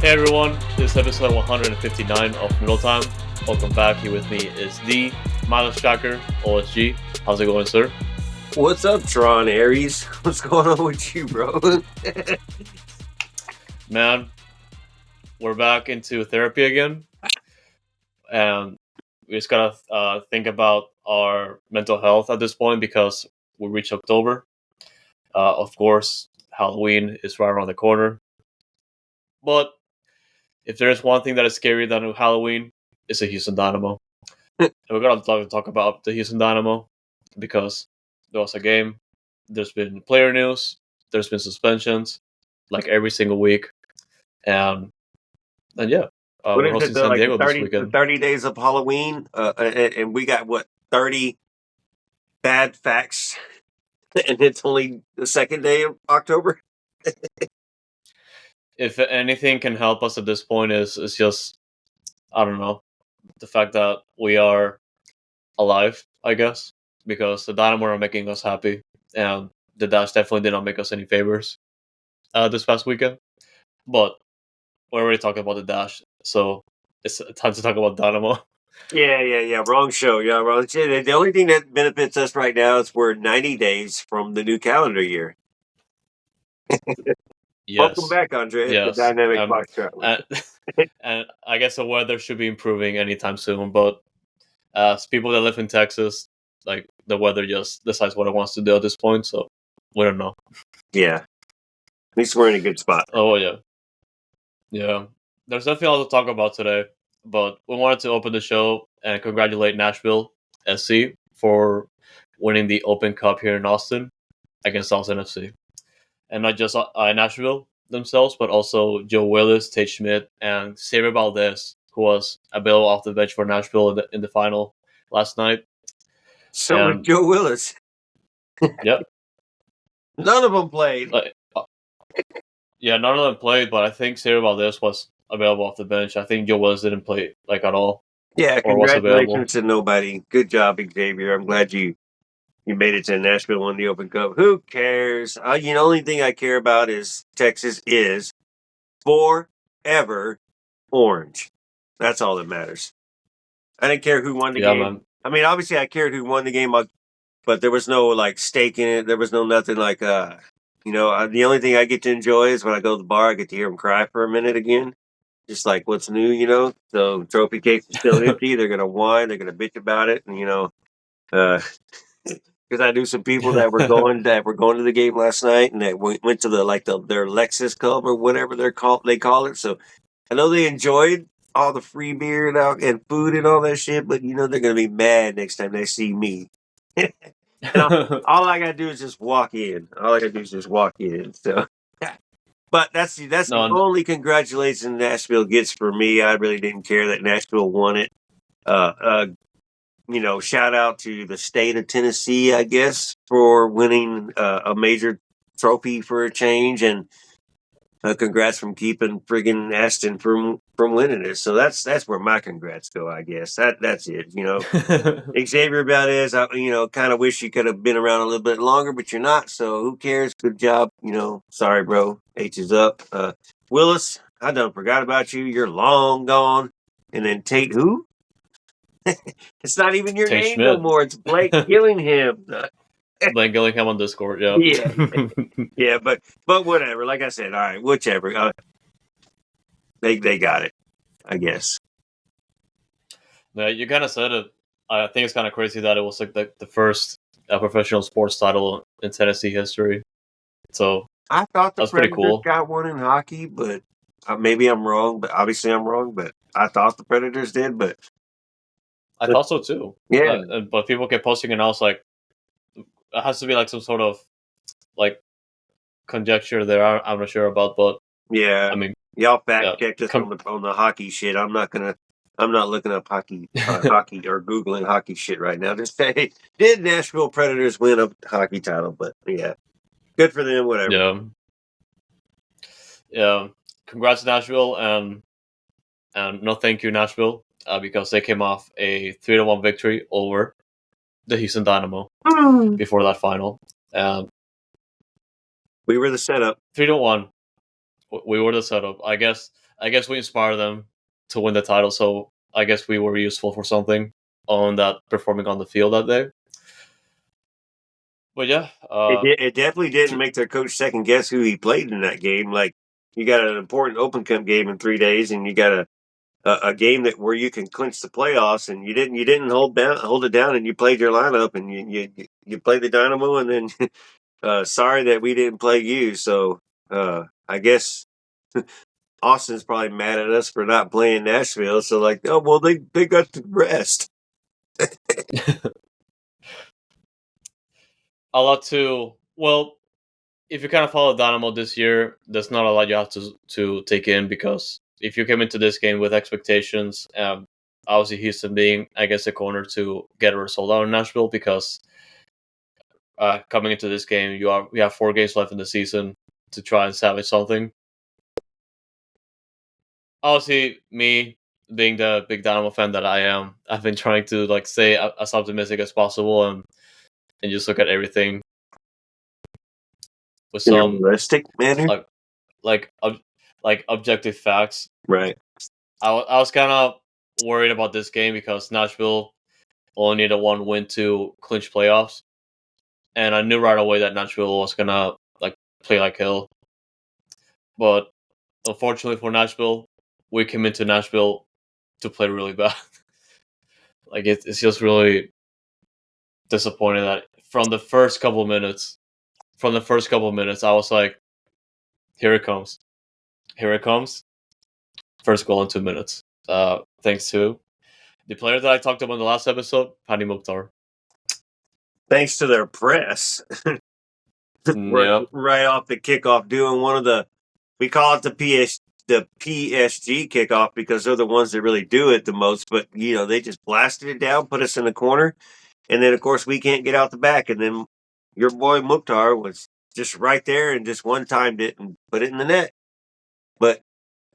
Hey everyone, this is episode 159 of Noodle Time. Welcome back. Here with me is the Miles Tracker, OSG. How's it going, sir? What's up, Tron Aries? What's going on with you, bro? Man, we're back into therapy again. And we just gotta think about our mental health at this point because we reach October. Of course, Halloween is right around the corner. But if there's one thing that is scarier than Halloween, it's a Houston Dynamo. And we're going to talk about the Houston Dynamo because there was a game, there's been player news, there's been suspensions, like every single week. And yeah, What we're is hosting it, San like Diego the this 30, weekend. 30 days of Halloween? And we got, 30 bad facts? And it's only the second day of October? If anything can help us at this point is just, I don't know, the fact that we are alive, I guess, because the Dynamo are making us happy. And the Dash definitely did not make us any favors this past weekend. But we're already talking about the Dash, so it's time to talk about Dynamo. Yeah. Wrong show. Yeah, wrong shit. The only thing that benefits us right now is we're 90 days from the new calendar year. Welcome Yes. back, Andres, the Yes. Dynamic Box Traveler. And I guess the weather should be improving anytime soon. But as people that live in Texas, like the weather just decides what it wants to do at this point. So we don't know. Yeah. At least we're in a good spot. Oh yeah. Yeah. There's nothing else to talk about today. But we wanted to open the show and congratulate Nashville SC for winning the Open Cup here in Austin against Austin FC. And not just Nashville themselves, but also Joe Willis, Tate Schmidt, and Xavier Valdez, who was available off the bench for Nashville in the final last night. So was Joe Willis. Yep. None of them played. Yeah, none of them played, but I think Xavier Valdez was available off the bench. I think Joe Willis didn't play at all. Yeah, or was available. congratulations to nobody. Good job, Xavier. I'm glad you made it to Nashville, won the Open Cup. Who cares? The only thing I care about is Texas is forever orange. That's all that matters. I didn't care who won the game. Man. I mean, obviously I cared who won the game, but there was no like stake in it. There was no nothing like the only thing I get to enjoy is when I go to the bar, I get to hear them cry for a minute again. Just like what's new, So trophy case is still empty. They're gonna whine. They're gonna bitch about it, and because I knew some people that were going to the game last night, and that went to their Lexus Club or whatever they call it. So I know they enjoyed all the free beer and food and all that shit, but they're gonna be mad next time they see me. And all I gotta do is just walk in. So. But that's the only congratulations Nashville gets for me. I really didn't care that Nashville won it. Shout out to the state of Tennessee, I guess, for winning a major trophy for a change, and congrats from keeping friggin' Aston from winning it. So that's where my congrats go, I guess. That's it. Xavier Valdez, kind of wish you could have been around a little bit longer, but you're not. So who cares? Good job. Sorry, bro. H is up. Willis, I done forgot about you. You're long gone. And then Tate, who? It's not even your Tate name Schmidt. no more. It's Blake Gillingham. Blake Gillingham on Discord. Yeah. Yeah, but whatever. Like I said, all right, whichever. They got it, I guess. Yeah, you kind of said it. I think it's kind of crazy that it was like the first professional sports title in Tennessee history. So I thought the that's pretty cool. got one in hockey, but maybe I'm wrong. But obviously I'm wrong. But I thought the Predators did. But I thought so too. Yeah. But people kept posting, and I was like, it has to be like some sort of like conjecture there. I'm not sure about, but yeah. I mean, y'all fact checked us on the hockey shit. I'm not looking up hockey or Googling hockey shit right now. Just say, did Nashville Predators win a hockey title? But yeah, good for them. Whatever. Yeah. Congrats, Nashville, and no thank you, Nashville, because they came off a 3-1 victory over the Houston Dynamo before that final. We were the setup. 3-1. We were the setup. I guess I guess we inspired them to win the title, so I guess we were useful for something on that performing on the field that day. But yeah, It definitely didn't make their coach second guess who he played in that game. Like you got an important Open Cup game in 3 days, and you got a game that where you can clinch the playoffs, and you didn't hold it down, and you played your lineup, and you played the Dynamo, and then sorry that we didn't play you. So I guess Austin's probably mad at us for not playing Nashville. So like, oh well, they got the rest. a lot to well, if you kind of follow Dynamo this year, there's not a lot you have to take in because if you came into this game with expectations, obviously Houston being, I guess, a corner to get a result out of Nashville because coming into this game, we have 4 games left in the season to try and salvage something. Obviously, me being the big Dynamo fan that I am, I've been trying to like stay as optimistic as possible and just look at everything with In a some realistic manner, like objective facts. right? I was kind of worried about this game because Nashville only needed 1 win to clinch playoffs, and I knew right away that Nashville was gonna like play like hell. But unfortunately for Nashville, we came into Nashville to play really bad. Like it's just really disappointing that from the first couple minutes, I was like, here it comes, here it comes. First goal in 2 minutes. Thanks to the player that I talked about in the last episode, Pani Mukhtar. Thanks to their press, Yep. right off the kickoff, doing one of we call it the PSG kickoff because they're the ones that really do it the most. But they just blasted it down, put us in the corner, and then of course we can't get out the back, and then your boy Mukhtar was just right there and just one timed it and put it in the net. But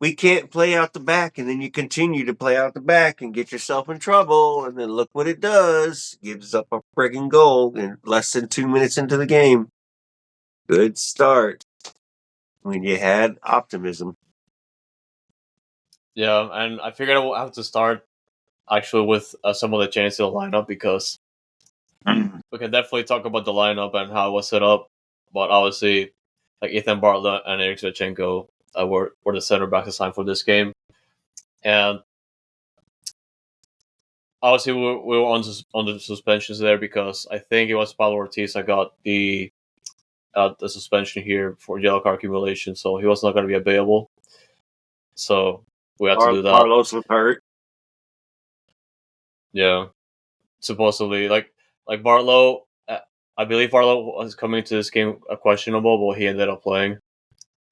we can't play out the back, and then you continue to play out the back and get yourself in trouble, and then look what it does. Gives up a friggin' goal in less than 2 minutes into the game. Good start when you had optimism. Yeah, and I figured I will have to start actually with some of the changes in the lineup because we can definitely talk about the lineup and how it was set up. But obviously, like Ethan Bartlett and Eric Zvechenko were the center backs assigned for this game, and obviously we were on the suspensions there because I think it was Paulo Ortiz that got the suspension here for yellow card accumulation, so he was not going to be available. So we had to do that. Carlos was hurt. Yeah, supposedly, like Barlow. I believe Barlow was coming to this game questionable, but he ended up playing,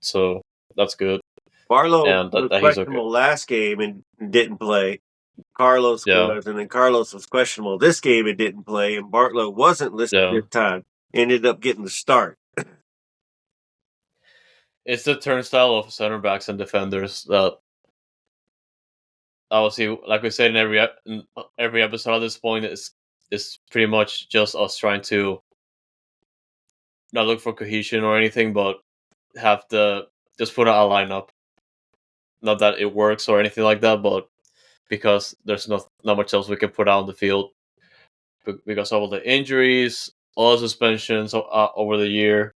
so that's good. Barlow and was that he's questionable okay. last game and didn't play. Carlos was, and then Carlos was questionable this game and didn't play, and Bartlow wasn't listed this time. Ended up getting the start. It's the turnstile of center backs and defenders that obviously, like we said in every episode at this point, is pretty much just us trying to not look for cohesion or anything, but just put out a lineup. Not that it works or anything like that, but because there's not much else we can put out on the field because of all the injuries, all the suspensions over the year.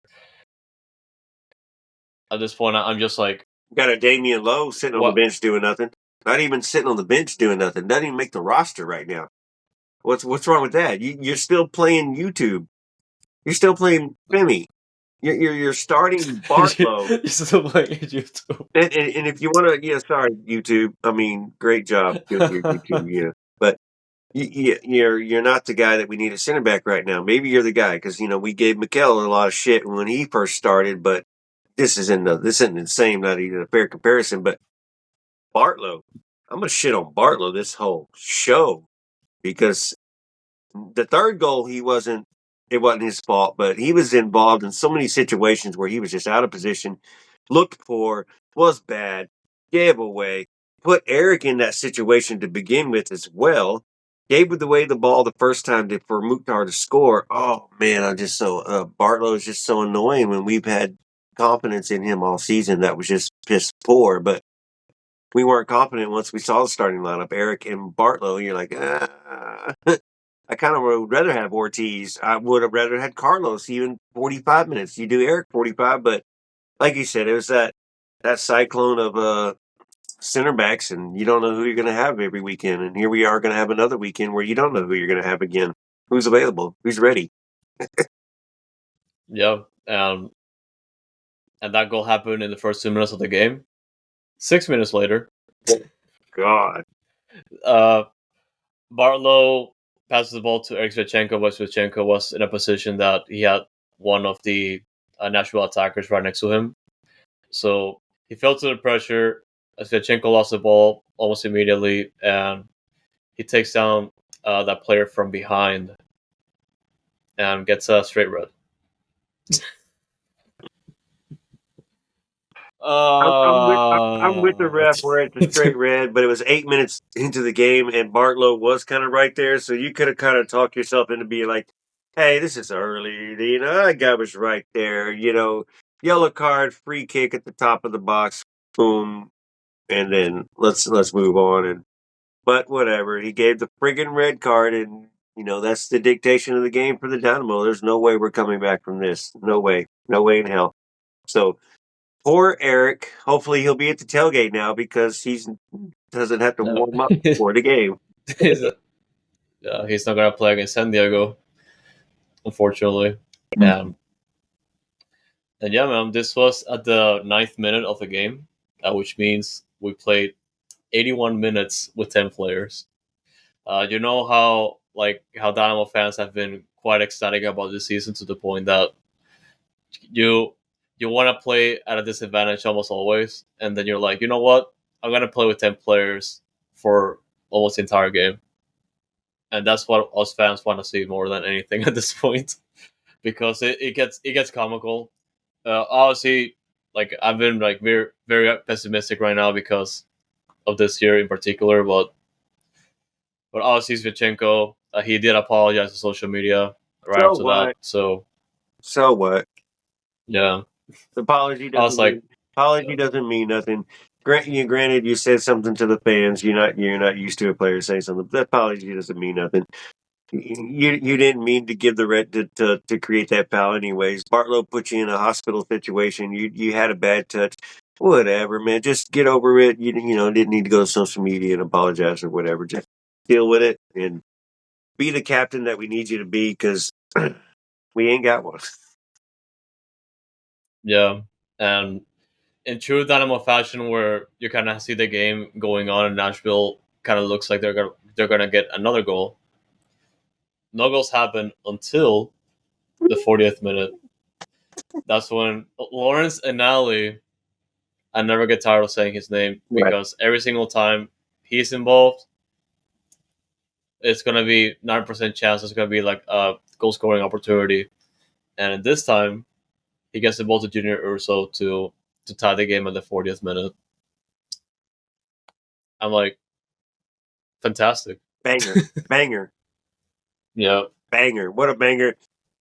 At this point, I'm just like, got a Damian Lowe sitting on the bench doing nothing. Not even sitting on the bench doing nothing. Doesn't even make the roster right now. What's wrong with that? You're still playing YouTube. You're still playing Femi. You're starting Bartlow. You're still playing YouTube. And if you want to, sorry, YouTube. I mean, great job doing your YouTube, But you're not the guy that we need at center back right now. Maybe you're the guy because we gave Mikel a lot of shit when he first started, but this isn't insane, not even a fair comparison. But Bartlow, I'm gonna shit on Bartlow this whole show because the third goal it wasn't his fault, but he was involved in so many situations where he was just out of position, looked poor, was bad, gave away, put Eric in that situation to begin with as well. Gave away the ball the first time for Mukhtar to score. Oh man, I'm just so Bartlow is just so annoying when we've had confidence in him all season. That was just poor. But we weren't confident once we saw the starting lineup. Eric and Bartlow, you're like, I kind of would rather have Ortiz. I would have rather had Carlos even 45 minutes. You do Eric 45, but like you said, it was that cyclone of center backs, and you don't know who you're going to have every weekend. And here we are going to have another weekend where you don't know who you're going to have again. Who's available? Who's ready? Yeah, and that goal happened in the first 2 minutes of the game. 6 minutes later, God. Bartlow passes the ball to Eric Svechenko, but Svechenko was in a position that he had one of the Nashville attackers right next to him. So he fell to the pressure. Svechenko lost the ball almost immediately, and he takes down that player from behind and gets a straight red. I'm with the ref where it's a straight red, but it was 8 minutes into the game, and Bartlow was kind of right there, so you could have kind of talked yourself into being like, "Hey, this is early." You know, that guy was right there. You know, yellow card, free kick at the top of the box, boom, and then let's move on. And but whatever, he gave the friggin' red card, and you know that's the dictation of the game for the Dynamo. There's no way we're coming back from this. No way, no way in hell. So. Poor Eric. Hopefully he'll be at the tailgate now because he doesn't have to warm up for the game. he's not gonna play against San Diego, unfortunately. And yeah, man, this was at the 9th minute of the game, which means we played 81 minutes with 10 players. You know how Dynamo fans have been quite ecstatic about this season to the point that you want to play at a disadvantage almost always, and then you're like, you know what? I'm gonna play with 10 players for almost the entire game, and that's what us fans want to see more than anything at this point, because it gets comical. Obviously, I've been very very pessimistic right now because of this year in particular, but obviously Svechenko, he did apologize to social media right after that. So what? Yeah. The apology doesn't mean nothing. Granted, you said something to the fans. You're not used to a player saying something. That apology doesn't mean nothing. You didn't mean to give the red to create that foul anyways. Bartlow put you in a hospital situation. You had a bad touch. Whatever, man. Just get over it. You didn't need to go to social media and apologize or whatever. Just deal with it and be the captain that we need you to be because we ain't got one. Yeah, and in true Dynamo fashion, where you kind of see the game going on in Nashville, kind of looks like they're gonna get another goal. No goals happen until the 40th minute. That's when Lawrence Anali, I never get tired of saying his name because every single time he's involved, it's gonna be 9% chance it's gonna be like a goal scoring opportunity. And this time, he gets the ball to Junior Urso to tie the game at the 40th minute. I'm like, fantastic. Banger. Yeah. Banger. What a banger.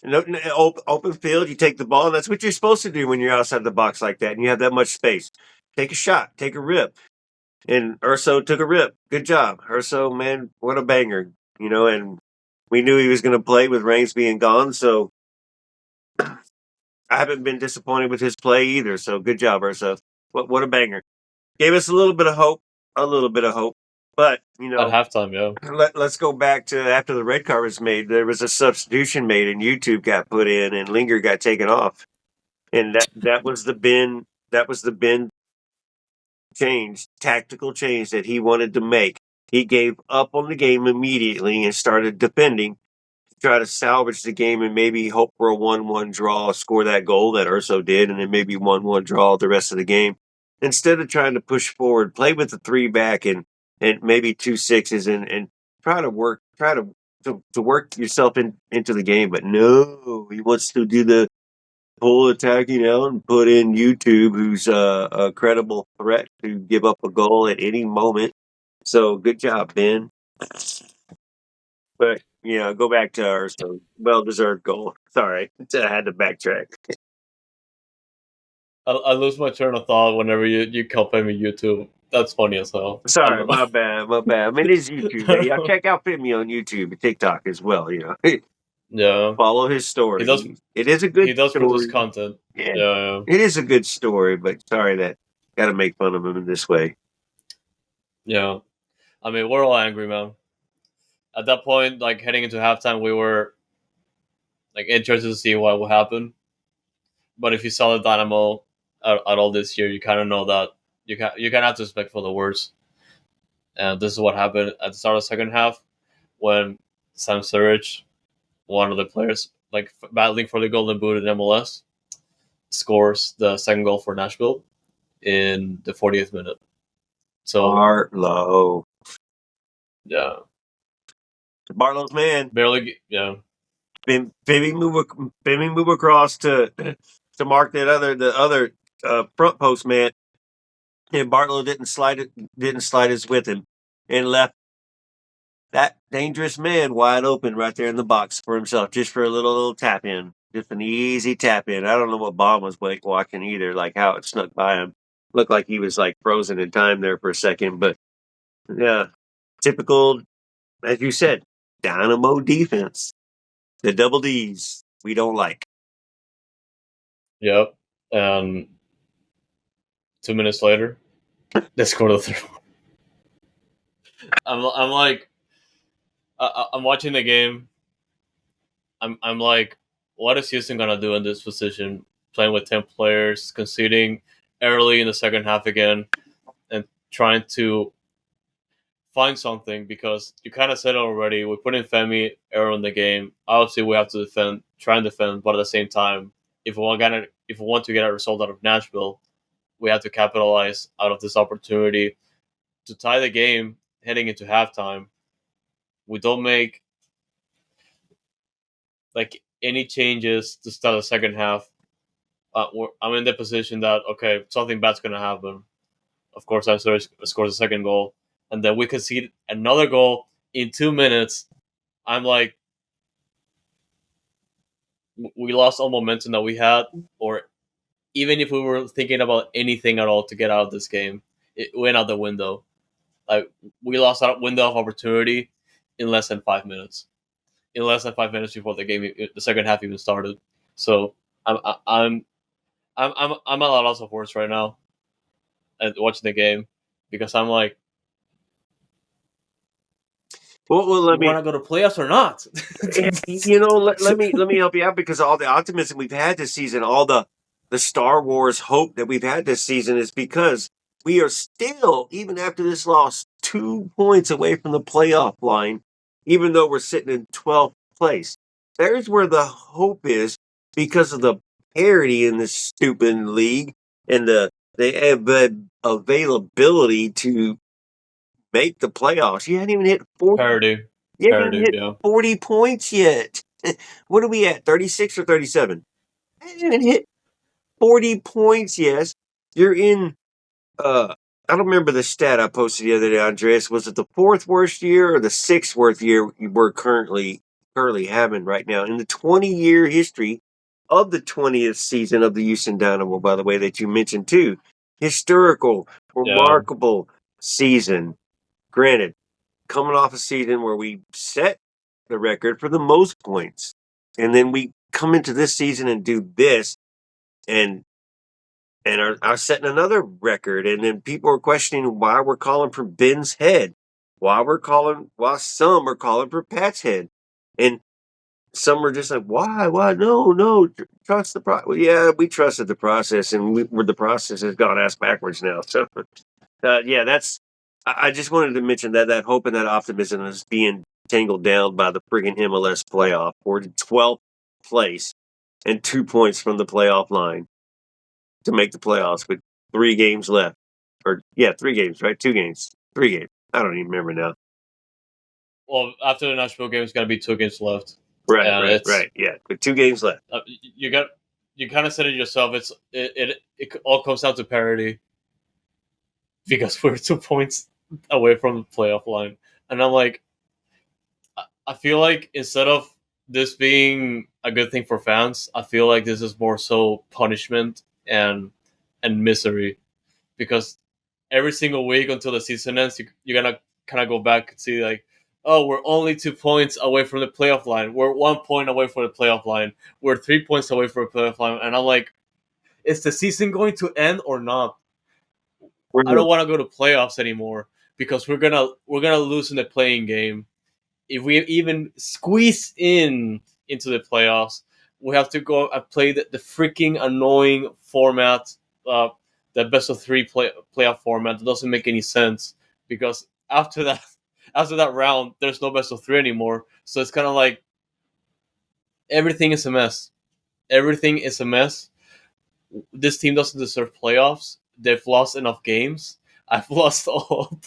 Open field, you take the ball, and that's what you're supposed to do when you're outside the box like that and you have that much space. Take a shot, take a rip. And Urso took a rip. Good job. Urso, man, what a banger. And we knew he was going to play with Reigns being gone, so I haven't been disappointed with his play either. So good job, Urso. What a banger. Gave us a little bit of hope. But, at halftime, yeah. Let's go back to after the red card was made. There was a substitution made, and YouTube got put in, and Linger got taken off, and that was the Ben tactical change that he wanted to make. He gave up on the game immediately and started defending to try to salvage the game and maybe hope for a 1-1 draw, score that goal that Urso did, and then maybe 1-1 draw the rest of the game. Instead of trying to push forward, play with the 3 back and maybe 2 6s and try to work yourself into the game. But no, he wants to do the pull attacking out and put in YouTube, who's a credible threat to give up a goal at any moment. So good job, Ben. But go back to our well-deserved goal. Sorry, I had to backtrack. I lose my train of thought whenever you compare me YouTube That's funny as hell. I Sorry, don't know. my bad. I mean, it's YouTube. Y'all check out Femi on YouTube and TikTok as well. Yeah, Follow his he does. story. It is a He good does produce story. content. Yeah, Yeah, it is a good story. But sorry that got to make fun of him in this way. yeah. I mean, we're all angry, man. At that point, like heading into halftime, we were like interested to see what would happen. But if you saw the Dynamo at all this year, you kind of know that you kind of have to expect for the worst. And this is what happened at the start of the second half when Sam Surridge, one of the players like battling for the Golden Boot in MLS, scores the second goal for Nashville in the 40th minute. So Barlow. yeah, Barlow's man. barely yeah. Femi move across to mark the other front post man, and Barlow didn't slide his with him, and left that dangerous man wide open right there in the box for himself, just for a little tap in, just an easy tap in. I don't know what Baum was watching either, like how it snuck by him. Looked like he was like frozen in time there for a second, but yeah, typical, as you said, Dynamo defense. The double D's we don't like. Yep. And 2 minutes later, they scored the third one. I'm like, I'm watching the game. I'm like, what is Houston gonna do in this position? Playing with 10 players, conceding early in the second half again, and trying to find something because you kind of said it already. We put in Femi early in the game. Obviously, we have to defend, try and defend, but at the same time, if we want to get a result out of Nashville, we have to capitalize out of this opportunity to tie the game heading into halftime. We don't make like any changes to start the second half. I'm in the position that okay, something bad's gonna happen. Of course, I scores a second goal, and then we concede another goal in 2 minutes. I'm like, we lost all momentum that we had, or even if we were thinking about anything at all to get out of this game, it went out the window. Like we lost our window of opportunity in less than 5 minutes. In less than 5 minutes before the game, the second half even started. So I'm I'm I'm at a loss of words right now at watching the game because I'm like, Well, we want to go to playoffs or not? let me help you out because all the optimism we've had this season, all the Star Wars hope that we've had this season is because we are still, even after this loss, 2 points away from the playoff line, even though we're sitting in 12th place. There's where the hope is because of the parity in this stupid league and the availability to make the playoffs. You hadn't even hit 40. Parody, You haven't even parody, hit yeah. 40 points yet. What are we at? 36 or 37? I haven't even hit 40 points yet. You're in I don't remember the stat I posted the other day, Andres. Was it the fourth worst year or the sixth worst year we're currently having right now in the 20-year history of the 20th season of the Houston Dynamo, by the way, that you mentioned too. Historical, Yeah. remarkable season. Granted, coming off a season where we set the record for the most points, and then we come into this season and do this, and are setting another record, and then people are questioning why we're calling for Ben's head, why some are calling for Pat's head, and some are just like, why, no, trust the process. Well, yeah, we trusted the process, and the process has gone ass backwards now. So, yeah, that's. I just wanted to mention that hope and that optimism is being tangled down by the friggin' MLS playoff. We're in 12th place and 2 points from the playoff line to make the playoffs with 3 games left. Or, yeah, 3 games, right? 2 games. 3 games. I don't even remember now. Well, after the Nashville game, it's gonna be 2 games left, Right, and right, it's right. Yeah, with 2 games left. you kind of said it yourself. It all comes down to parity because we're 2 points away from the playoff line, and I'm like, I feel like instead of this being a good thing for fans, I feel like this is more so punishment and misery because every single week until the season ends, you're gonna kind of go back and see like, oh, we're only 2 points away from the playoff line. We're 1 point away from the playoff line. We're 3 points away from the playoff line. And I'm like, is the season going to end or not? I don't want to go to playoffs anymore because we're gonna lose in the playing game. If we even squeeze into the playoffs, we have to go and play the freaking annoying format, uh, the best of three playoff format. That doesn't make any sense because after that round, there's no best of three anymore. So it's kind of like everything is a mess. Everything is a mess. This team doesn't deserve playoffs. They've lost enough games. I've lost all.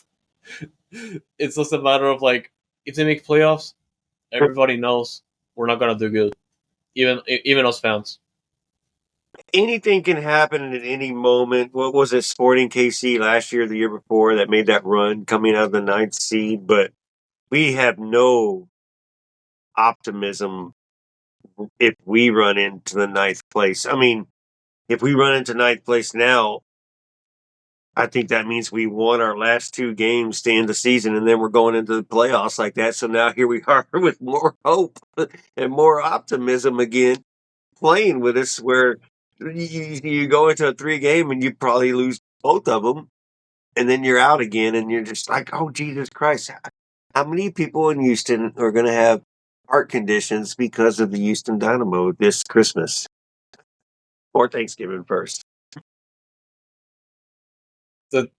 It's just a matter of like, if they make playoffs, everybody knows we're not gonna do good. Even us fans. Anything can happen at any moment. What was it, Sporting KC last year, the year before, that made that run coming out of the ninth seed? But we have no optimism if we run into the ninth place. I mean, if we run into ninth place now, I think that means we won our last two games to end the season, and then we're going into the playoffs like that. So now here we are with more hope and more optimism again, playing with us. Where you go into a 3-game and you probably lose both of them, and then you're out again, and you're just like, oh Jesus Christ! How many people in Houston are going to have heart conditions because of the Houston Dynamo this Christmas or Thanksgiving first? The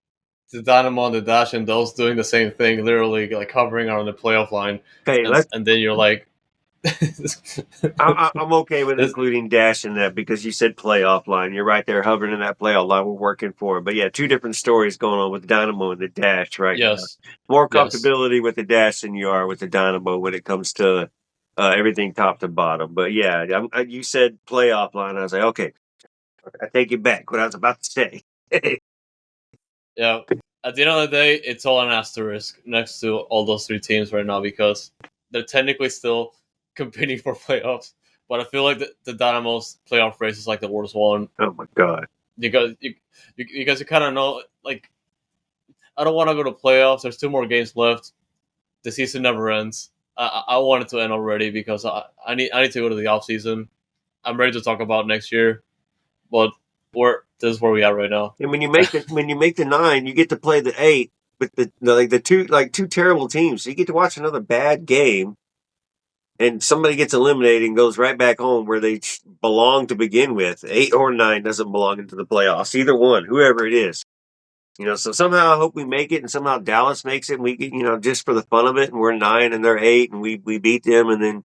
the Dynamo and the Dash and those doing the same thing, literally like hovering on the playoff line, Hey, and then you're like, I'm okay with this, including Dash in that because you said playoff line. You're right there hovering in that playoff line. We're working for it. But yeah, two different stories going on with the Dynamo and the Dash right now. yes, More yes, comfortability with the Dash than you are with the Dynamo when it comes to everything top to bottom. But yeah, you said playoff line. I was like, okay, I take it back. What I was about to say. yeah. At the end of the day, it's all an asterisk next to all those three teams right now because they're technically still competing for playoffs. But I feel like the Dynamo's playoff race is like the worst one Oh my god. because you kind of know, like, I don't want to go to playoffs. There's 2 more games left. The season never ends. I want it to end already because I need to go to the off season. I'm ready to talk about next year, but this is where we are right now. And when you make the 9, you get to play the 8 with the two terrible teams. So you get to watch another bad game, and somebody gets eliminated and goes right back home where they belong to begin with. 8 or 9 doesn't belong into the playoffs. Either one, whoever it is. So somehow I hope we make it, and somehow Dallas makes it, and we get, just for the fun of it, and we're 9 and they're 8, and we beat them, and then,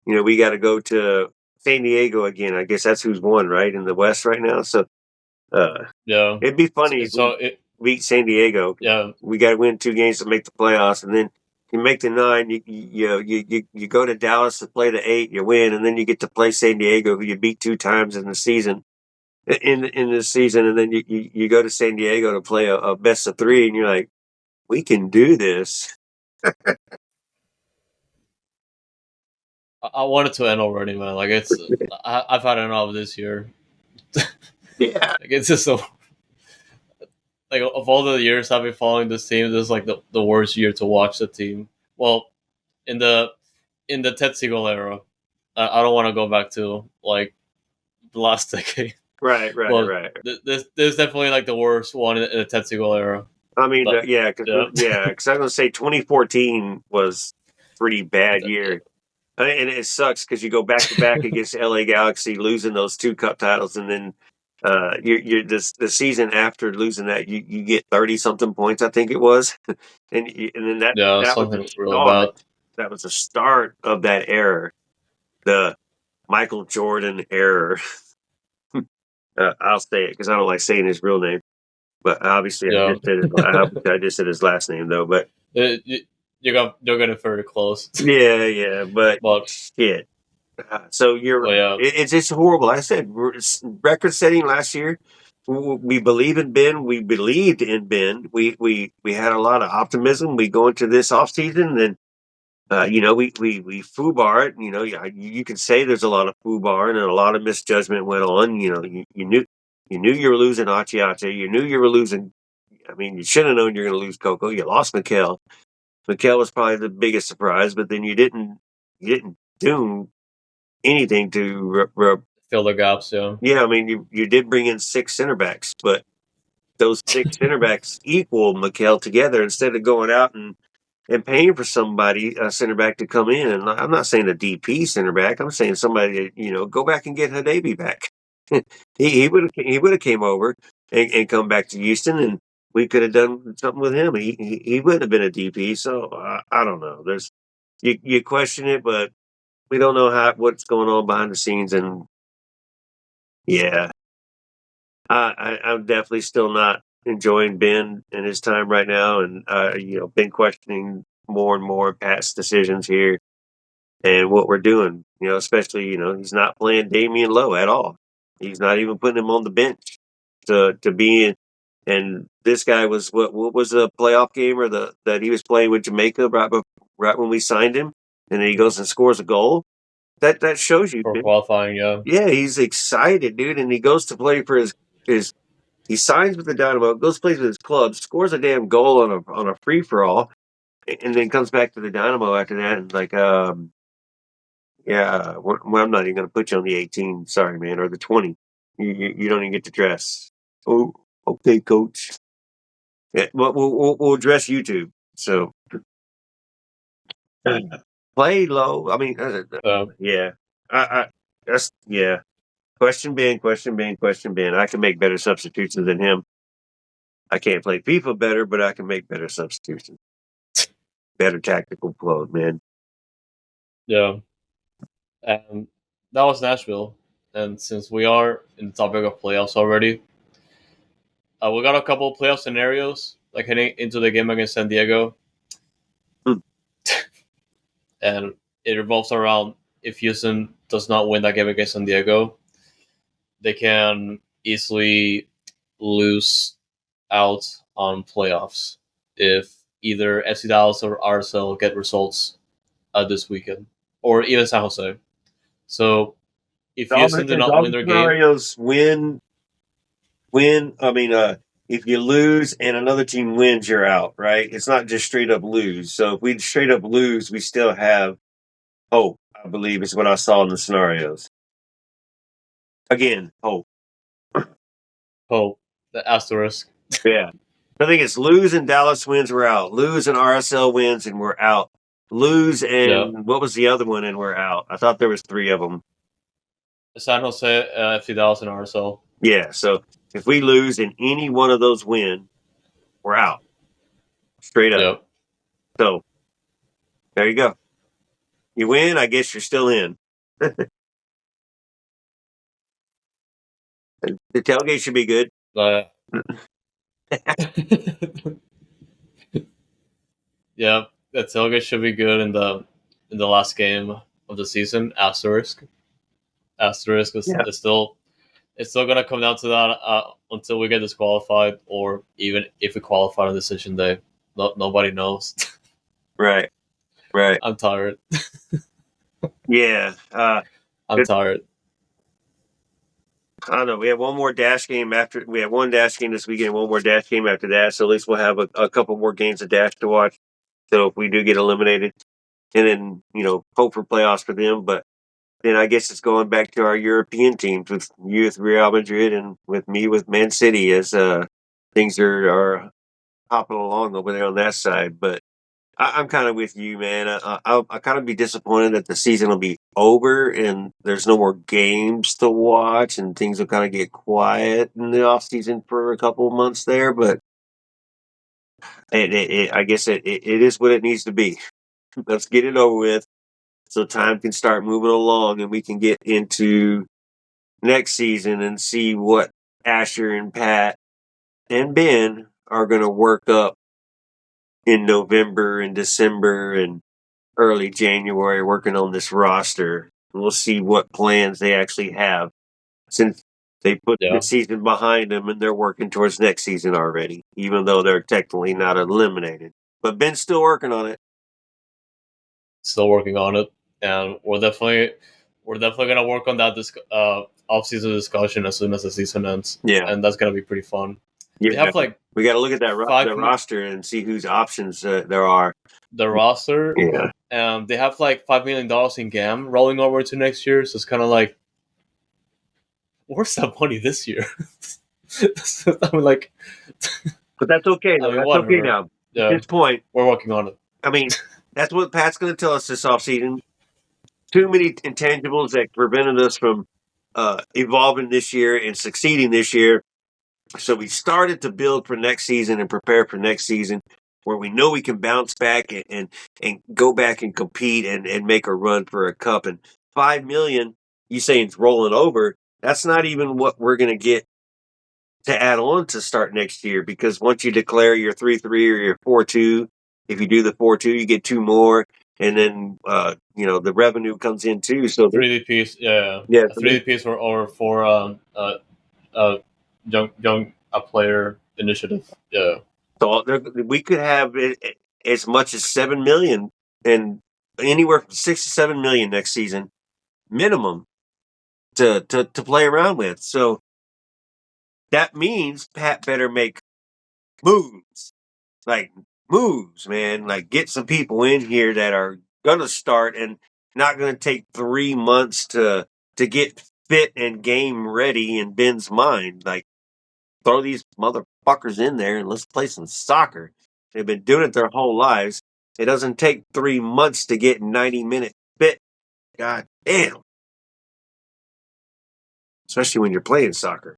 we got to go to San Diego again. I guess that's who's won, right, in the West right now. So Yeah. it'd be funny if So we beat San Diego. yeah, We got to win 2 games to make the playoffs, and then you make the 9. You go to Dallas to play the 8. You win, and then you get to play San Diego, who you beat 2 times in the season. In this season, and then you go to San Diego to play a best of 3, and you're like, we can do this. I want it to end already, man. Like I've had enough this year. Yeah, Like it's just so, like, of all the years I've been following this team, this is like the worst year to watch the team. Well, in the Ted Siegel era, I don't want to go back to like the last decade. right. But this is definitely like the worst one in the Ted Siegel era. I mean, But yeah, because I'm gonna say 2014 was a pretty bad year. And it sucks because you go back to back against LA Galaxy, losing those 2 cup titles, and then you're the season after losing that, you get 30 something points, I think it was, and then yeah, that was the something really bad. start. That was the start of that era, the Michael Jordan era. I'll say it because I don't like saying his real name, but obviously Yeah, I just said his last name though. But you're getting very close. yeah, but But shit. So you're well, right. yeah, It's just horrible. Like I said, record setting last year. We believe in Ben. We believed in Ben. We had a lot of optimism. We go into this off season, and we foobar it. You can say there's a lot of foobar and a lot of misjudgment went on. You knew you were losing Achiache. You knew you were losing I mean, you should have known you're going to lose Coco. You lost Mikkel. Mikkel was probably the biggest surprise, but then you didn't do anything to fill the gaps. Yeah. Yeah, I mean, you did bring in 6 center backs, but those 6 center backs equal Mikkel together instead of going out and paying for somebody, a center back, to come in. And I'm not saying a DP center back. I'm saying somebody, go back and get Hadabi back. he would have came over and come back to Houston, and we could have done something with him. He wouldn't have been a DP. So I don't know. There's you question it, but we don't know what's going on behind the scenes. And yeah, I'm definitely still not enjoying Ben and his time right now, and been questioning more and more past decisions here and what we're doing. Especially he's not playing Damian Lowe at all. He's not even putting him on the bench to be in. And this guy was what was the playoff game or that he was playing with Jamaica right when we signed him, and then he goes and scores a goal. That shows you, For dude. qualifying. Yeah. Yeah, he's excited, dude, and he goes to play for his. He signs with the Dynamo, goes plays with his club, scores a damn goal on a free for all, and then comes back to the Dynamo after that. And I'm not even going to put you on the 18. Sorry, man, or the 20. You don't even get to dress. Oh, okay, coach. Yeah, we'll dress YouTube. So play low. I mean, yeah. That's yeah. Question Ben. I can make better substitutions than him. I can't play FIFA better, but I can make better substitutions. Better tactical flow, man. Yeah. And that was Nashville. And since we are in the topic of playoffs already, we got a couple of playoff scenarios, like heading into the game against San Diego. And it revolves around if Houston does not win that game against San Diego, they can easily lose out on playoffs if either FC Dallas or RSL get results this weekend, or even San Jose. So if Houston do not win their scenarios game, if you lose and another team wins, you're out, right? It's not just straight up lose. So if we straight up lose, we still have hope, I believe is what I saw in the scenarios. Again, hope. Hope, the asterisk. Yeah. I think it's lose and Dallas wins, we're out. Lose and RSL wins and we're out. Lose and what was the other one and we're out? I thought there was 3 of them. San Jose, FC Dallas, and RSL. Yeah, so if we lose and any one of those win, we're out. Straight up. Yep. So there you go. You win, I guess you're still in. The tailgate should be good. Yeah, the tailgate should be good in the last game of the season. Asterisk is still gonna come down to that until we get disqualified, or even if we qualify on decision day. Nobody knows. Right. I'm tired. Yeah. I'm tired. I don't know. We have one more dash game after. We have one dash game this weekend, one more dash game after that. So at least we'll have a couple more games of dash to watch. So if we do get eliminated, and then hope for playoffs for them. But then I guess it's going back to our European teams with you with Real Madrid and with me with Man City as things are hopping along over there on that side. But I'm kind of with you, man. I'll kind of be disappointed that the season will be over and there's no more games to watch and things will kind of get quiet in the off season for a couple of months there. But I guess it is what it needs to be. Let's get it over with so time can start moving along and we can get into next season and see what Asher and Pat and Ben are going to work up in November and December and early January working on this roster. We'll see what plans they actually have since they put the season behind them and they're working towards next season already, even though they're technically not eliminated. But Ben's still working on it. Still working on it, and we're definitely gonna work on that off-season discussion as soon as the season ends. Yeah, and that's gonna be pretty fun. They have like we got to look at that five the roster and see whose options there are. the roster. Yeah. They have like $5 million in GAM rolling over to next year, so it's kind of like, where's that money this year? I mean, like, but that's okay. Though. That's okay now. Yeah, at this point, we're working on it. I mean, that's what Pat's going to tell us this offseason. Too many intangibles that prevented us from evolving this year and succeeding this year. So we started to build for next season and prepare for next season, where we know we can bounce back and go back and compete and make a run for a cup. And $5 million, you saying it's rolling over? That's not even what we're going to get to add on to start next year, because once you declare your 3-3 or your 4-2, if you do the 4-2, you get 2 more, and then the revenue comes in too. So 3D piece, yeah, 3D piece or for young player initiative, yeah. So we could have as much as 7 million and anywhere from 6 to 7 million next season minimum to play around with. So that means Pat better make moves, man. Like get some people in here that are gonna start and not gonna take 3 months to get fit and game ready in Ben's mind. Like throw these motherfuckers in there and let's play some soccer. They've been doing it their whole lives. It doesn't take 3 months to get 90-minute fit. God damn. Especially when you're playing soccer.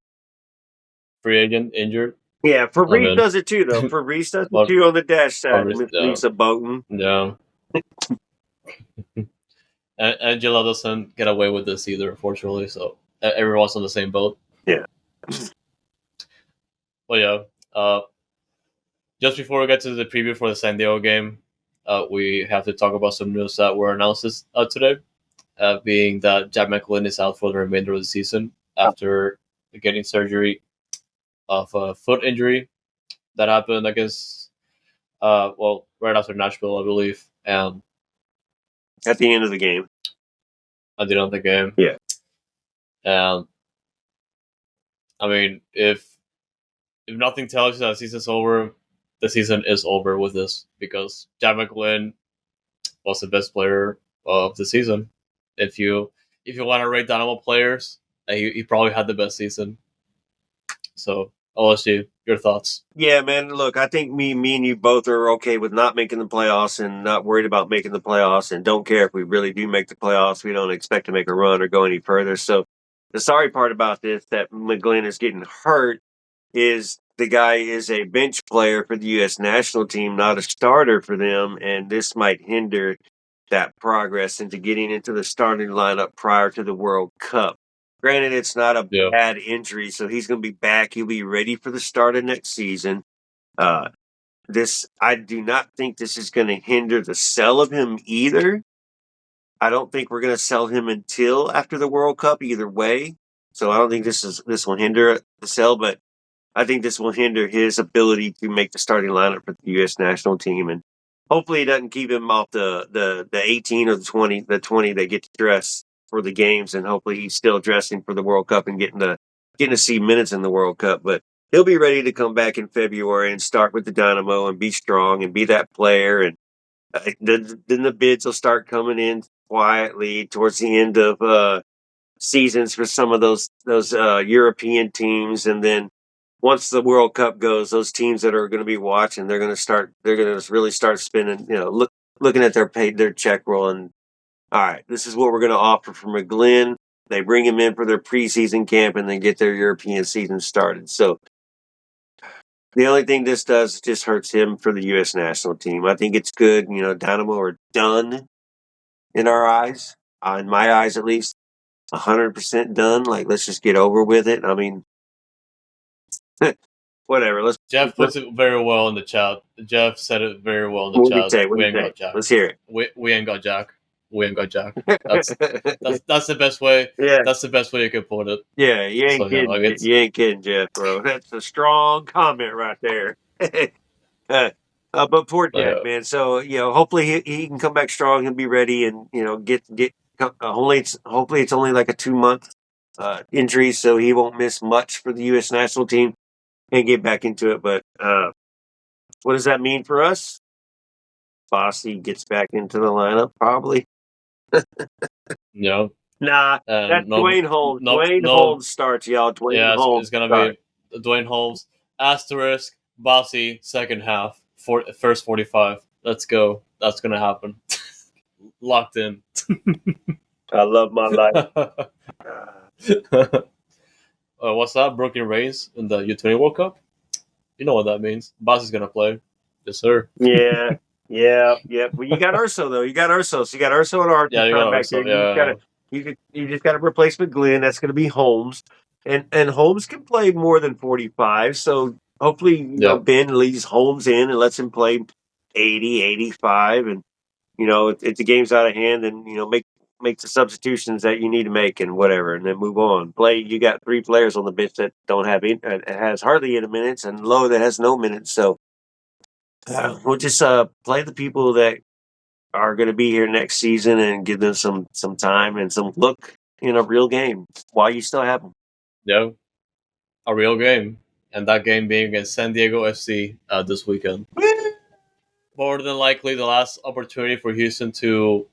Free agent injured. Yeah, Fabrice does it too, though. Fabrice does it too on the dash side. Lisa Bowden. Yeah. Angela doesn't get away with this either, unfortunately. So everyone's on the same boat. Yeah. Well, yeah. Just before we get to the preview for the San Diego game, we have to talk about some news that were announced today, being that Jack McGlynn is out for the remainder of the season after getting surgery of a foot injury that happened, I guess, right after Nashville, I believe, and at the end of the game. At the end of the game, yeah. And I mean, if nothing tells you that the season's over, the season is over with this, because Jack McGlynn was the best player of the season. If you want to rate Dynamo players, he probably had the best season. So I'll ask you your thoughts. Yeah, man. Look, I think me and you both are okay with not making the playoffs and not worried about making the playoffs, and don't care if we really do make the playoffs. We don't expect to make a run or go any further. So the sorry part about this, that McGlynn is getting hurt, is the guy is a bench player for the U.S. national team, not a starter for them, and this might hinder that progress into getting into the starting lineup prior to the World Cup. Granted, it's not a bad injury, so he's going to be back. He'll be ready for the start of next season. I do not think this is going to hinder the sell of him either. I don't think we're going to sell him until after the World Cup either way. So I don't think this will hinder the sell, but I think this will hinder his ability to make the starting lineup for the U.S. national team, and hopefully it doesn't keep him off the 18 or the 20 that get to dress for the games, and hopefully he's still dressing for the World Cup and getting to see minutes in the World Cup. But he'll be ready to come back in February and start with the Dynamo and be strong and be that player. And then the bids will start coming in quietly towards the end of seasons for some of those European teams, and then once the World Cup goes, those teams that are going to be watching, they're going to really start spending, looking at their check roll, and all right, this is what we're going to offer for McGlynn. They bring him in for their preseason camp and then get their European season started. So the only thing this does is just hurts him for the U.S. national team. I think it's good. Dynamo are done in our eyes, in my eyes at least, 100% done. Like, let's just get over with it. I mean, whatever. Jeff puts it very well in the chat. Jeff said it very well in the chat. We ain't got Jack. Let's hear it. We ain't got Jack. We ain't got Jack. That's the best way. Yeah, that's the best way you could put it. Yeah, you ain't kidding. You ain't kidding, Jeff, bro. That's a strong comment right there. But poor Jack, man. So hopefully he can come back strong and be ready, and get. Hopefully it's only like a 2-month injury, so he won't miss much for the U.S. national team. and get back into it. But what does that mean for us? Bossy gets back into the lineup, probably. Yeah. Nah, that's And Dwayne Holmes. Dwayne no. Holmes starts, y'all. Dwayne Yeah, Holmes it's gonna starts. be Dwayne Holmes asterisk Bossy second half for first 45. Let's go. That's gonna happen. Locked in. I love my life. What's that? Broken reins in the U20 World Cup? You know what that means. Bossy's gonna play. Yes, sir. Yeah, yeah. Well, you got Urso though. You got Urso. So you got Urso and Yeah, Archie you coming got back there. Urso. Yeah. You just gotta replace McGlynn. That's gonna be Holmes, and Holmes can play more than 45. So hopefully, Yeah. Ben leaves Holmes in and lets him play 80, 85, and if the game's out of hand, then make the substitutions that you need to make and whatever, and then move on. Play. You got 3 players on the bench that don't have has hardly any minutes, and Lowe that has no minutes. So we'll just play the people that are going to be here next season and give them some time and some look in a real game while you still have them. Yeah. A real game. And that game being against San Diego FC this weekend. More than likely the last opportunity for Houston to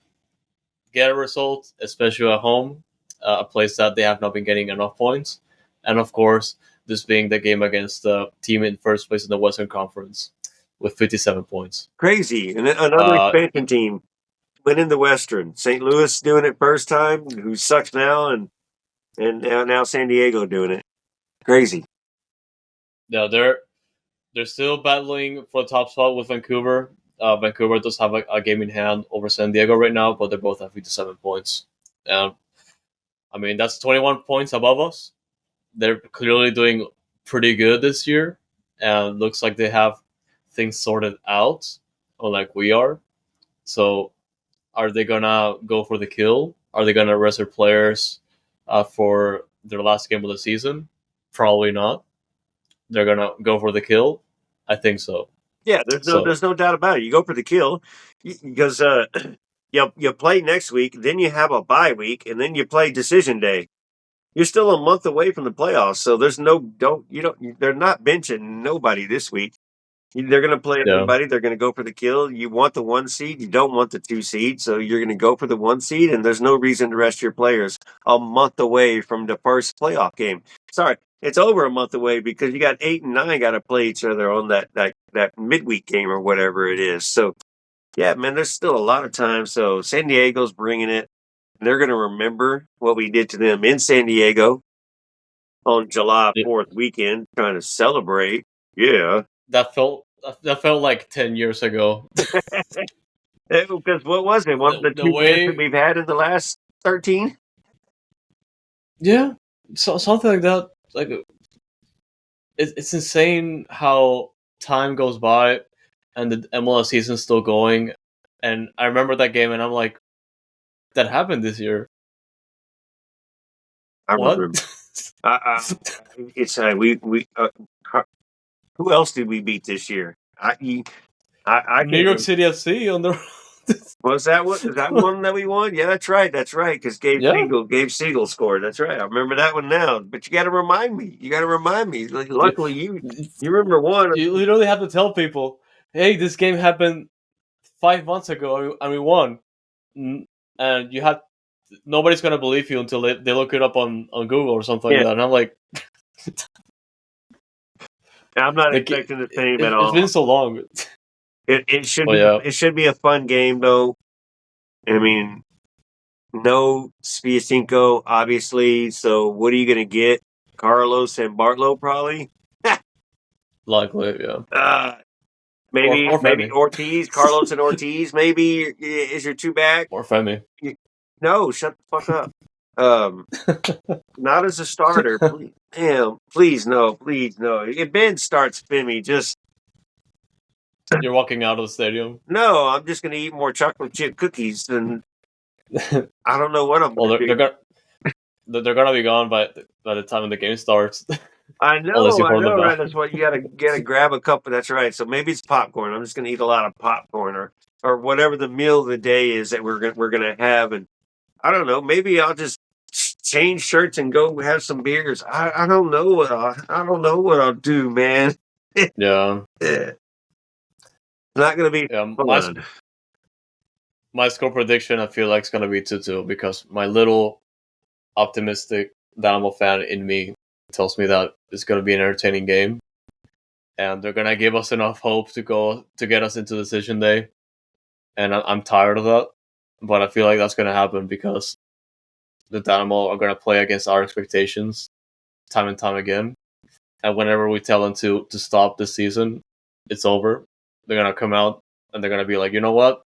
get a result, especially at home, a place that they have not been getting enough points. And of course, this being the game against the team in first place in the Western Conference with 57 points. Crazy. And another expansion team winning the Western. St. Louis doing it first time, who sucks now, and now San Diego doing it. Crazy. Yeah, they're still battling for the top spot with Vancouver. Vancouver does have a game in hand over San Diego right now, but they're both at 57 points. And I mean, that's 21 points above us. They're clearly doing pretty good this year, and looks like they have things sorted out, unlike we are. So, are they gonna go for the kill? Are they gonna rest their players for their last game of the season? Probably not. They're gonna go for the kill. I think so. Yeah, there's no doubt about it. You go for the kill because you play next week, then you have a bye week, and then you play decision day. You're still a month away from the playoffs, so there's they're not benching nobody this week. They're going to play Yeah. everybody. They're going to go for the kill. You want the 1 seed. You don't want the 2 seed. So you're going to go for the 1 seed, and there's no reason to rest your players a month away from the first playoff game. Sorry, it's over a month away because you got 8 and 9 got to play each other on that midweek game or whatever it is. So, yeah, man, there's still a lot of time. So San Diego's bringing it. They're going to remember what we did to them in San Diego on July 4th weekend, trying to celebrate. Yeah. That felt like 10 years ago. Because what was it? One of the 2 best that we've had in the last 13? Yeah, so something like that. Like it's insane how time goes by and the MLS season's still going. And I remember that game, and I'm like, that happened this year. I What? remember. It's we who else did we beat this year? I New York City FC on the. Was that what? Is that one that we won? Yeah, that's right. That's right. Because Gabe Siegel scored. That's right. I remember that one now. But you got to remind me. Luckily, you remember one. You literally have to tell people, "Hey, this game happened 5 months ago, and we won." And you have nobody's gonna believe you until they look it up on Google or something like that. And I'm like, I'm not expecting the same at all. It's been so long. It should be a fun game though. I mean, no Spiacinco, obviously. So what are you going to get? Carlos and Bartlow, probably. Likely, yeah. Maybe Ortiz, Carlos and Ortiz. Maybe is your 2 back or Femi. No, shut the fuck up. Not as a starter. Please no. If Ben starts Femi, just you're walking out of the stadium. No, I'm just going to eat more chocolate chip cookies and. I don't know what I'm going to do. They're gonna be gone by the time the game starts. I know, right? That's why you gotta grab a couple. That's right. So maybe it's popcorn. I'm just gonna eat a lot of popcorn or whatever the meal of the day is that we're gonna have. And I don't know. Maybe I'll just change shirts and go have some beers. I don't know what I'll do, man. Yeah. It's not gonna be fun. My score prediction, I feel like, is gonna be 2-2 because my little optimistic Dynamo fan in me tells me that it's gonna be an entertaining game, and they're gonna give us enough hope to get us into decision day. And I'm tired of that, but I feel like that's gonna happen because the Dynamo are gonna play against our expectations time and time again. And whenever we tell them to stop this season, it's over. They're gonna come out and they're gonna be like, you know what?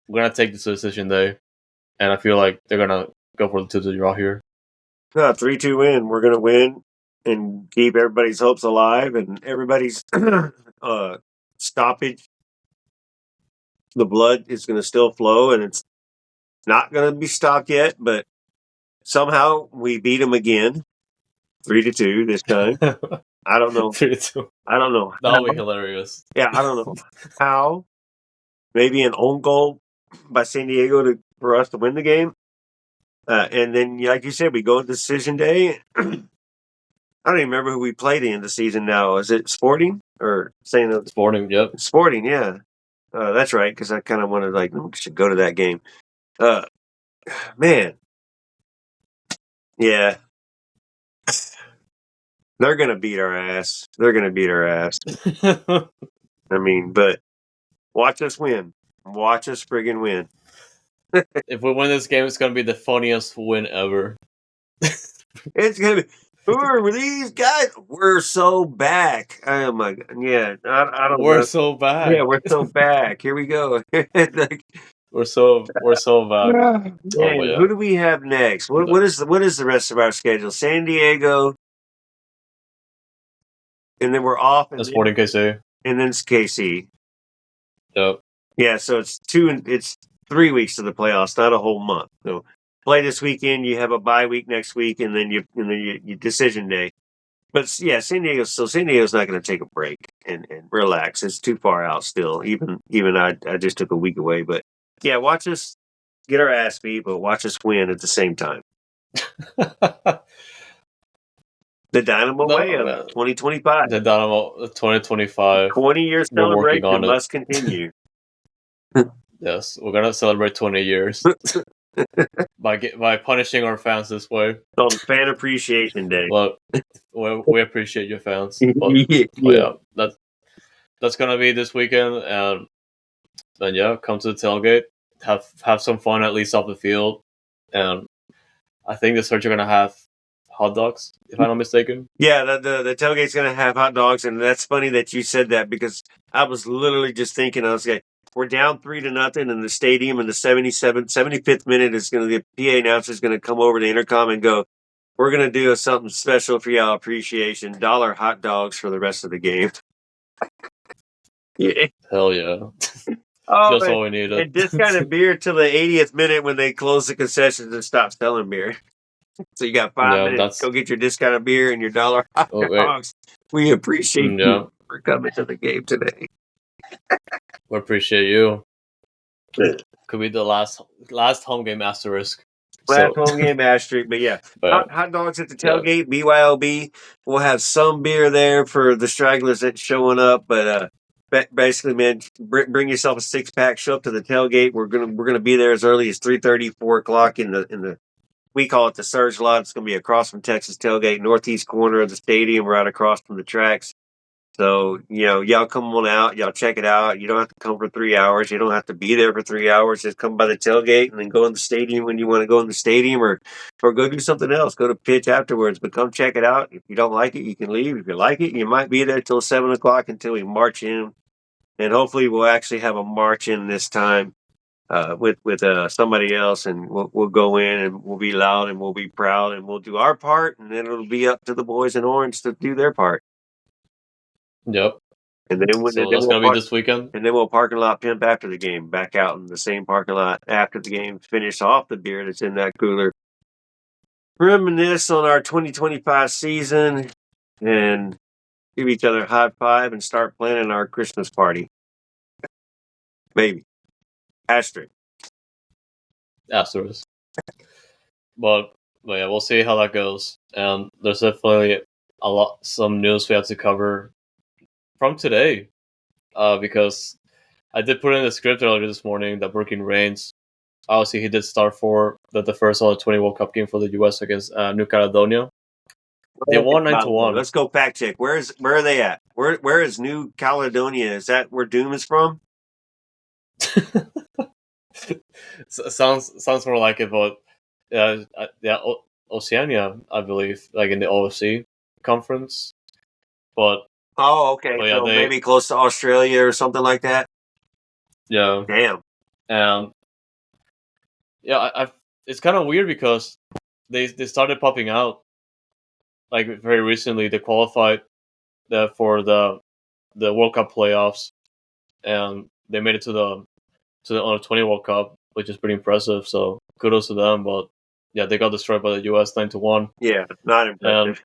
We're gonna take this decision day, and I feel like they're gonna go for the 2-2 draw here. No, 3-2 win. We're gonna win and keep everybody's hopes alive and everybody's stoppage. The blood is gonna still flow, and it's not gonna be stopped yet. But somehow we beat them again, 3-2 this time. I don't know. 3-2. I don't know. That'll be hilarious. Yeah, I don't know how. Maybe an own goal by San Diego for us to win the game. And then, like you said, we go to decision day. I don't even remember who we played in the season now. Is it Sporting or saying Sporting? Yep. Sporting, yeah. That's right, because I kind of wanted, we should go to that game. Man. Yeah. They're going to beat our ass. I mean, but watch us win. Watch us friggin' win. If we win this game, it's going to be the funniest win ever. It's going to be, who are these guys? We're so back. Oh, my God. Yeah, I don't know. We're so back. Yeah, we're so back. Here we go. We're so back. Man, yeah. Who do we have next? What is the rest of our schedule? San Diego, and then we're off. And Sporting KC. And then it's KC. Yep. Yeah, so it's 3 weeks to the playoffs, not a whole month. So play this weekend, you have a bye week next week, and then you decision day. But yeah, San Diego's not going to take a break and relax. It's too far out still. Even I just took a week away. But yeah, watch us get our ass beat, but watch us win at the same time. The Dynamo way of 2025. The Dynamo 2025. 20-year celebration must continue. Yes, we're gonna celebrate 20 years by punishing our fans this way. On Fan Appreciation Day. Well, we appreciate your fans. But yeah, that's gonna be this weekend, and then yeah, come to the tailgate, have some fun at least off the field, and I think the Surge are gonna have hot dogs, if I'm not mistaken. Yeah, the tailgate's gonna have hot dogs, and that's funny that you said that because I was literally just thinking, I was like, we're down 3-0 in the stadium in the 75th minute. The PA announcer is gonna come over the intercom and go, "We're gonna do something special for y'all appreciation, $1 hot dogs for the rest of the game." Yeah. Hell yeah. Oh, just all we needed. And discounted beer till the 80th minute when they close the concessions and stop selling beer. So you got 5 minutes. Go get your discounted beer and your $1 hot dogs. We appreciate you for coming to the game today. We appreciate you. Could be the last home game asterisk. Home game asterisk, but yeah. Hot dogs at the tailgate, BYOB. We'll have some beer there for the stragglers that's showing up, but basically, man, bring yourself a 6-pack. Show up to the tailgate. We're gonna be there as early as 3:30, 4 o'clock in the. We call it the Surge Lot. It's going to be across from Texas Tailgate, northeast corner of the stadium, right across from the tracks. So, y'all come on out. Y'all check it out. You don't have to come for 3 hours. You don't have to be there for 3 hours. Just come by the tailgate and then go in the stadium when you want to go in the stadium or go do something else. Go to pitch afterwards. But come check it out. If you don't like it, you can leave. If you like it, you might be there till 7 o'clock until we march in. And hopefully we'll actually have a march in this time. With somebody else, and we'll go in and we'll be loud and we'll be proud and we'll do our part, and then it'll be up to the boys in orange to do their part. Yep. And then that's gonna be this weekend. And then we'll parking lot pimp after the game, back out in the same parking lot after the game, finish off the beer that's in that cooler, reminisce on our 2025 season, and give each other a high five and start planning our Christmas party. Maybe. Asterisk. But But yeah, we'll see how that goes. And there's definitely some news we have to cover from today, because I did put in the script earlier this morning that Brooklyn Reigns, obviously he did start for the first U20 World Cup game for the US against New Caledonia. They won 9-1. Let's go fact check. Where are they at? Where is New Caledonia? Is that where Doom is from? Sounds more like it, but Oceania, I believe, like in the OFC conference. But okay, yeah, so maybe close to Australia or something like that. Yeah. Damn. Yeah, it's kind of weird because they started popping out like very recently. They qualified for the World Cup playoffs, and they made it to the U20 World Cup, which is pretty impressive. So kudos to them. But yeah, they got destroyed by the US 9-1. Yeah, not impressive.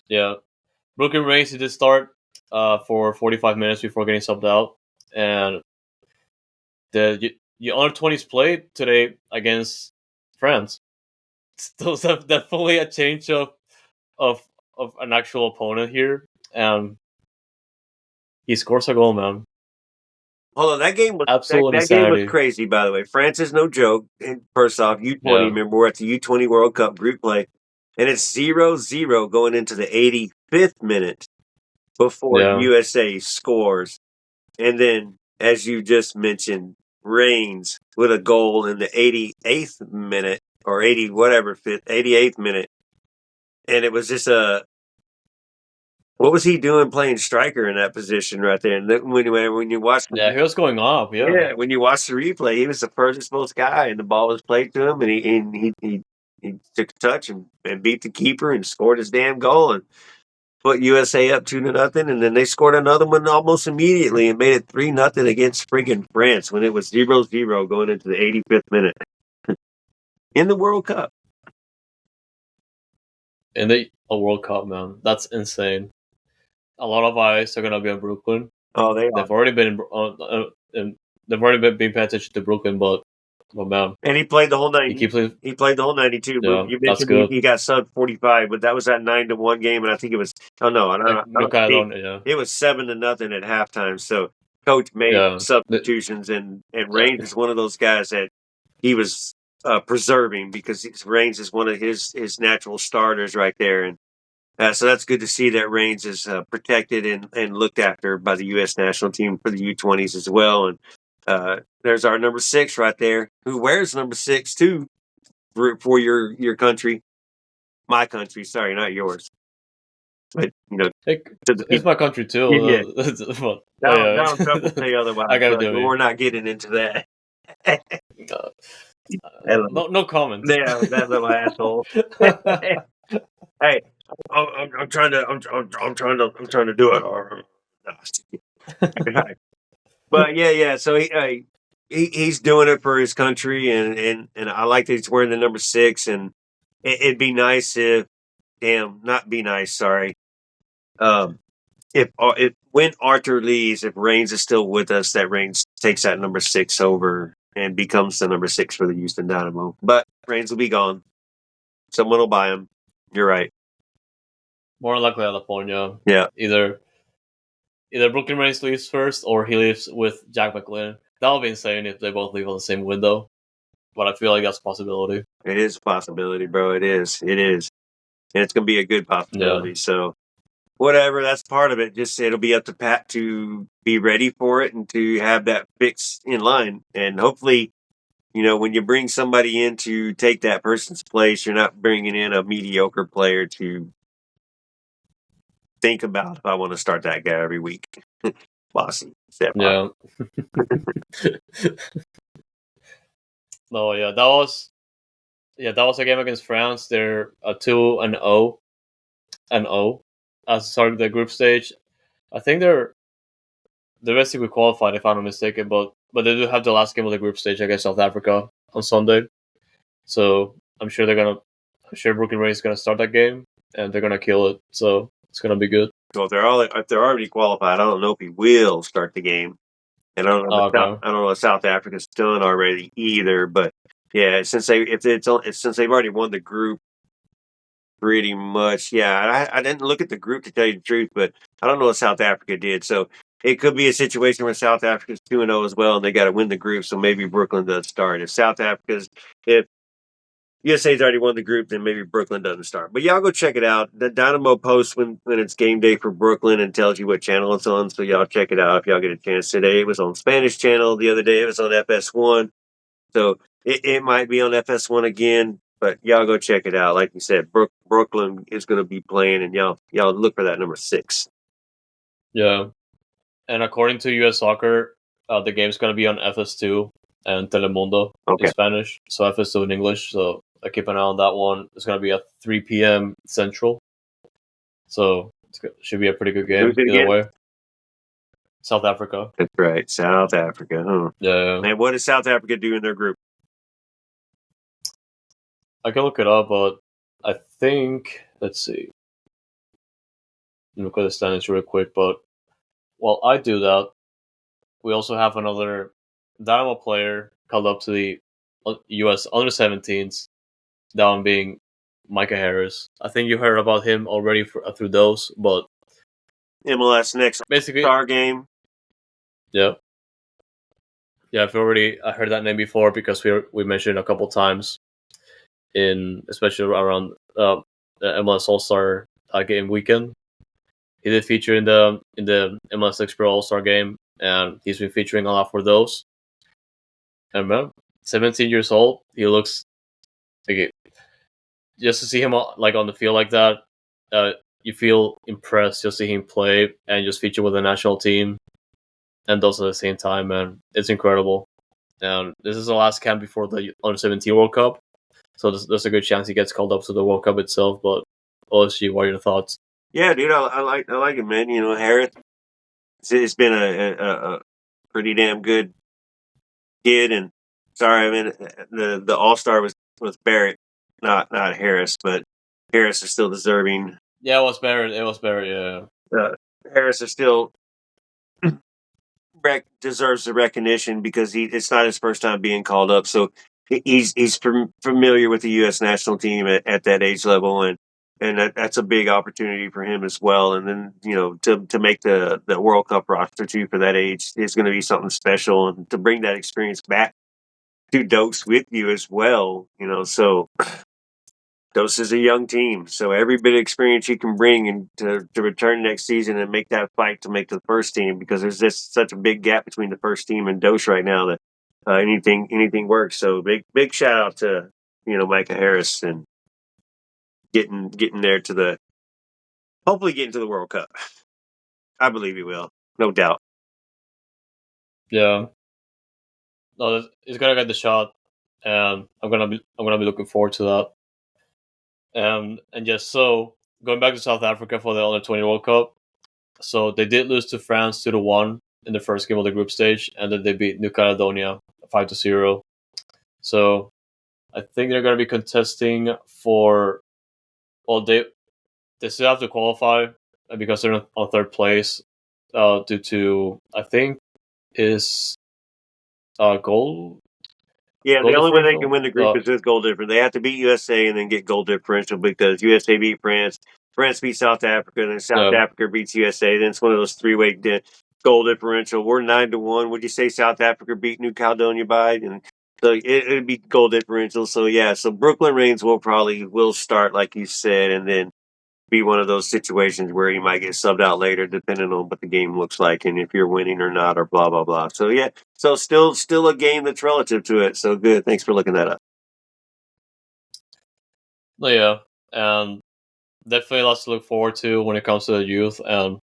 Yeah, Brooklyn Reigns did start for 45 minutes before getting subbed out, and the under-20s played today against France. Still definitely a change of an actual opponent here, and he scores a goal, man. Hold on, that game was absolute that game was crazy. By the way, France is no joke. And first off, U20. Yeah. Remember, we're at the U20 World Cup group play, and it's 0-0 going into the 85th minute before USA scores, and then, as you just mentioned, Reigns with a goal in the 88th minute or 88th minute, and it was just what was he doing playing striker in that position right there? And when you watch, he was going off. Yeah, when you watch the replay, he was the furthest most guy, and the ball was played to him, and he took a touch and beat the keeper and scored his damn goal and put USA up 2-0, and then they scored another one almost immediately and made it 3-0 against friggin' France when it was 0-0 going into the 85th minute in the World Cup. In the World Cup, man, that's insane. A lot of eyes are gonna be on Brooklyn. Oh, they've already been they've already been paying attention to Brooklyn, but man, and he played the whole 90. He played the whole 92. Yeah, you mentioned he got sub 45, but that was that 9-1 game, and I think it was. Oh no, it was 7-0 at halftime. So coach made substitutions, and Reigns is one of those guys that he was preserving because Reigns is one of his natural starters right there, and so that's good to see that Reigns is protected and looked after by the U.S. national team for the U20s as well. And there's our number 6 right there, who wears number 6 too for your country, my country. Sorry, not yours. But it's my country too. Yeah. Don't say otherwise. I gotta do it. We're not getting into that. No comments. Yeah, that little asshole. Hey, I'm trying to do it. But yeah. So he's doing it for his country, and I like that he's wearing the number 6. And it'd be nice if, not be nice. Sorry. If when Arthur leaves, if Reigns is still with us, that Reigns takes that number 6 over and becomes the number 6 for the Houston Dynamo. But Reigns will be gone. Someone will buy him. You're right. More likely California. Yeah. Either Brooklyn Reigns leaves first, or he leaves with Jack McGlynn. That would be insane if they both leave on the same window. But I feel like that's a possibility. It is a possibility, bro. It is. And it's going to be a good possibility. Yeah. So whatever, that's part of it. Just it'll be up to Pat to be ready for it and to have that fix in line. And hopefully, when you bring somebody in to take that person's place, you're not bringing in a mediocre player to think about if I want to start that guy every week. Bossy. Yeah. No, yeah, that was a game against France. They're 2-0 as started the group stage. I think they're basically qualified if I'm not mistaken, but they do have the last game of the group stage against South Africa on Sunday. So I'm sure Brooklyn Reigns is gonna start that game and they're gonna kill it. So it's gonna be good. So if they're already qualified, I don't know if he will start the game. And I don't know if South Africa's done already either, but Yeah, since they've already won the group, pretty much. Yeah, I didn't look at the group to tell you the truth, but I don't know what South Africa did. So it could be a situation where South Africa's 2-0 as well, and they got to win the group. So maybe Brooklyn does start. If USA's already won the group, then maybe Brooklyn doesn't start. But y'all go check it out. The Dynamo posts when it's game day for Brooklyn and tells you what channel it's on. So y'all check it out if y'all get a chance today. It was on Spanish channel. The other day it was on FS1. So it might be on FS1 again, but y'all go check it out. Like you said, Brooklyn is going to be playing, and y'all look for that number 6. Yeah, and according to US Soccer, the game's gonna be on FS2 and Telemundo in Okay, Spanish, so FS2 in English. So I keep an eye on that one. It's gonna be at 3 p.m. Central, so should be a pretty good who's game it either again? way. South Africa. That's right, South Africa. Huh? Yeah, And what does South Africa do in their group? I can look it up, but I think let's see. Look at the standings real quick. But while I do that, we also have another Dynamo player called up to the US Under-17s. That one being Micah Harris. I think you heard about him already through those, but MLS next basically, star game. yeah, yeah. I heard that name before because we mentioned it a couple times in especially around the MLS All Star game weekend. He did feature in the MLS Next Pro All Star game, and he's been featuring a lot for those. And man, 17 years old, he looks like just to see him like on the field like that. You feel impressed just see him play and just feature with the national team and those at the same time, man. It's incredible. And this is the last camp before the Under-17 World Cup, so there's a good chance he gets called up to the World Cup itself. But OSG, what are your thoughts? Yeah, dude, I like it, man. You know, Harris. It's been a pretty damn good kid, and sorry, I mean the All Star was Barrett, not Harris, but Harris is still deserving. Yeah, it was Barrett. It was Barrett. Yeah. Harris is still deserves the recognition because it's not his first time being called up, so he's familiar with the U.S. national team at that age level, and that's a big opportunity for him as well. And then to make the World Cup roster too for that age is going to be something special, and to bring that experience back to Dose with you as well. So Dose is a young team, so every bit of experience you can bring and to return next season and make that fight to make the first team, because there's just such a big gap between the first team and Dose right now that anything works. So big shout out to Micah Harris and getting there hopefully getting to the World Cup. I believe he will, no doubt. Yeah. No, he's gonna get the shot, and I'm gonna be looking forward to that. And just so going back to South Africa for the Under-20 World Cup, so they did lose to France 2-1 in the first game of the group stage, and then they beat New Caledonia 5-0. So I think they're gonna be contesting for they still have to qualify because they're on third place due to I think is goal Yeah, goal the only way they can differential. win the group is with goal difference. They have to beat USA and then get goal differential, because USA beat France, France beat South Africa, and then South Yeah. Africa beats USA. Then it's one of those three-way goal differential. We're 9-1. Would you say South Africa beat New Caledonia by? And so it'd be goal differential. So yeah, so Brooklyn Reigns will start like you said, and then be one of those situations where you might get subbed out later, depending on what the game looks like and if you're winning or not, or blah blah blah. So yeah, so still a game that's relative to it. So good. Thanks for looking that up. But yeah, and definitely lots to look forward to when it comes to the youth. And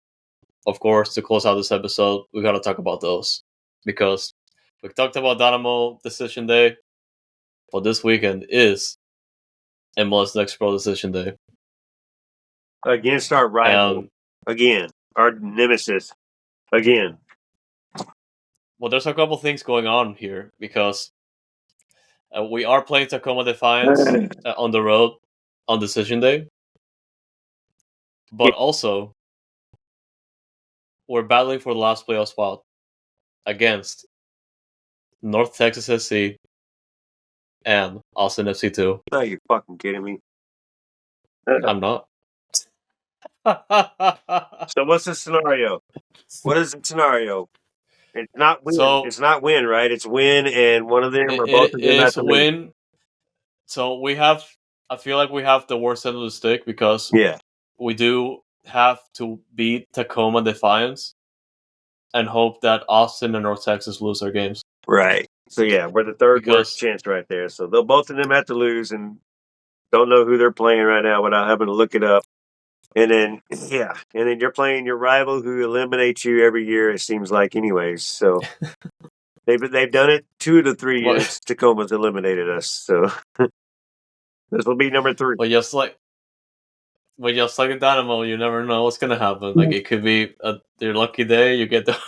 of course, to close out this episode, we got to talk about those because we talked about Dynamo Decision Day, but this weekend is MLS Next Pro Decision Day. Against our rival, And again, our nemesis, again. well, there's a couple things going on here because we are playing Tacoma Defiance on the road on Decision Day, but also we're battling for the last playoff spot against North Texas SC and Austin FC 2. Oh, you're fucking kidding me. I'm not. So what's the scenario? What is the scenario? It's not win. So It's not win, right? It's win, and one of them or both it of them have is to lose. win. So we have. I feel like we have the worst end of the stick because Yeah, we do have to beat Tacoma Defiance and hope that Austin and North Texas lose their games. right. So yeah, we're the third worst Because chance right there. So they'll both of them have to lose, and don't know who they're playing right now without having to look it up. And then yeah, and then you're playing your rival who eliminates you every year. It seems like, anyways. So they've done it 2 to 3 years. Tacoma's eliminated us, so this will be number 3. but just like in Dynamo, you never know what's gonna happen. Like it could be your lucky day. You get the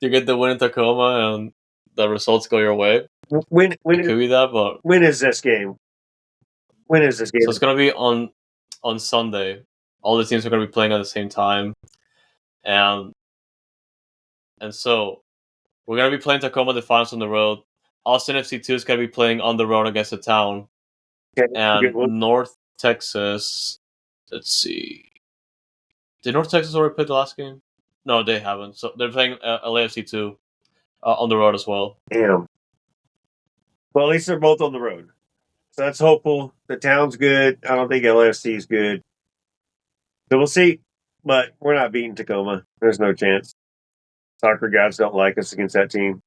you get the win in Tacoma, and the results go your way. When It could be that, but when is this game? When is this game? so it's gonna be on Sunday. All the teams are gonna be playing at the same time, and so we're gonna be playing Tacoma Defiance on the road. Austin FC2 is gonna be playing on the road against the town, Okay, good and one. North Texas. Let's see. Did North Texas already play the last game? No, they haven't. So they're playing LAFC2 on the road as well. Damn. Well, at least they're both on the road. So that's hopeful. The town's good. I don't think LFC is good. So we'll see. But we're not beating Tacoma. There's no chance. Soccer gods don't like us against that team.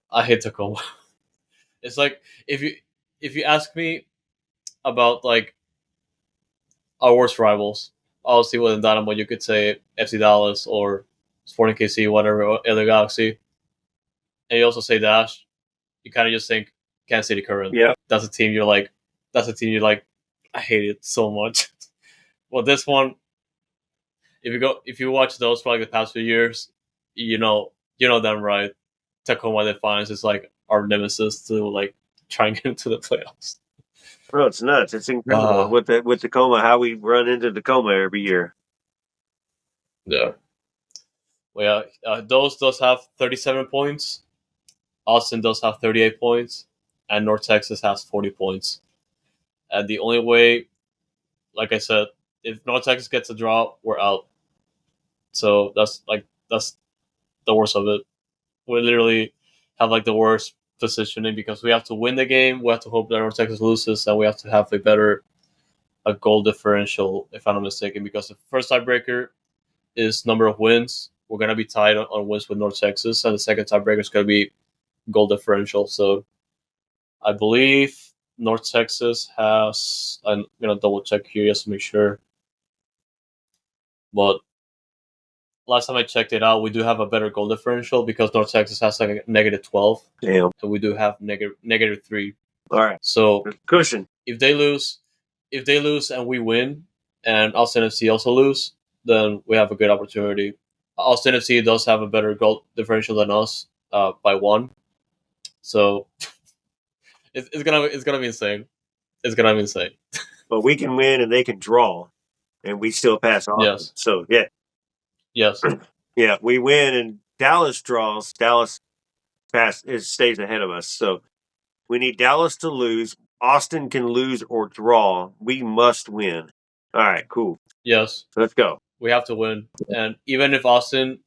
I hate Tacoma. It's like if you ask me about like our worst rivals, obviously within Dynamo you could say FC Dallas or Sporting KC, whatever other Galaxy, and you also say Dash. You kind of just think Kansas City Current. Yeah. That's a team you're like. That's a team you're like. I hate it so much. Well, this one, if you watch those for like the past few years, you know them, right. Tacoma Defiance is like our nemesis to like try and get into the playoffs. Bro, it's nuts. It's incredible with Tacoma, how we run into Tacoma every year. Yeah. Well, yeah, those does have 37 points. Austin does have 38 points, and North Texas has 40 points. And the only way, like I said, if North Texas gets a draw, we're out. So that's the worst of it. We literally have like the worst positioning because we have to win the game. We have to hope that North Texas loses, and we have to have a goal differential, if I'm not mistaken, because the first tiebreaker is number of wins. We're gonna be tied on wins with North Texas, and the second tiebreaker is gonna be goal differential. So I believe North Texas has. I'm gonna double check here just to make sure. But last time I checked it out, we do have a better goal differential because North Texas has like a negative 12. Damn. And we do have negative 3. All right. So Cushion. if they lose and we win, and Austin FC also lose, then we have a good opportunity. Austin FC does have a better goal differential than us by 1. So it's gonna be insane. It's gonna be insane. But we can win and they can draw, and we still pass off. Yes. So yeah. Yes. Yeah, we win and Dallas draws. Dallas stays ahead of us. So we need Dallas to lose. Austin can lose or draw. We must win. All right, cool. Yes. Let's go. We have to win, and even if Austin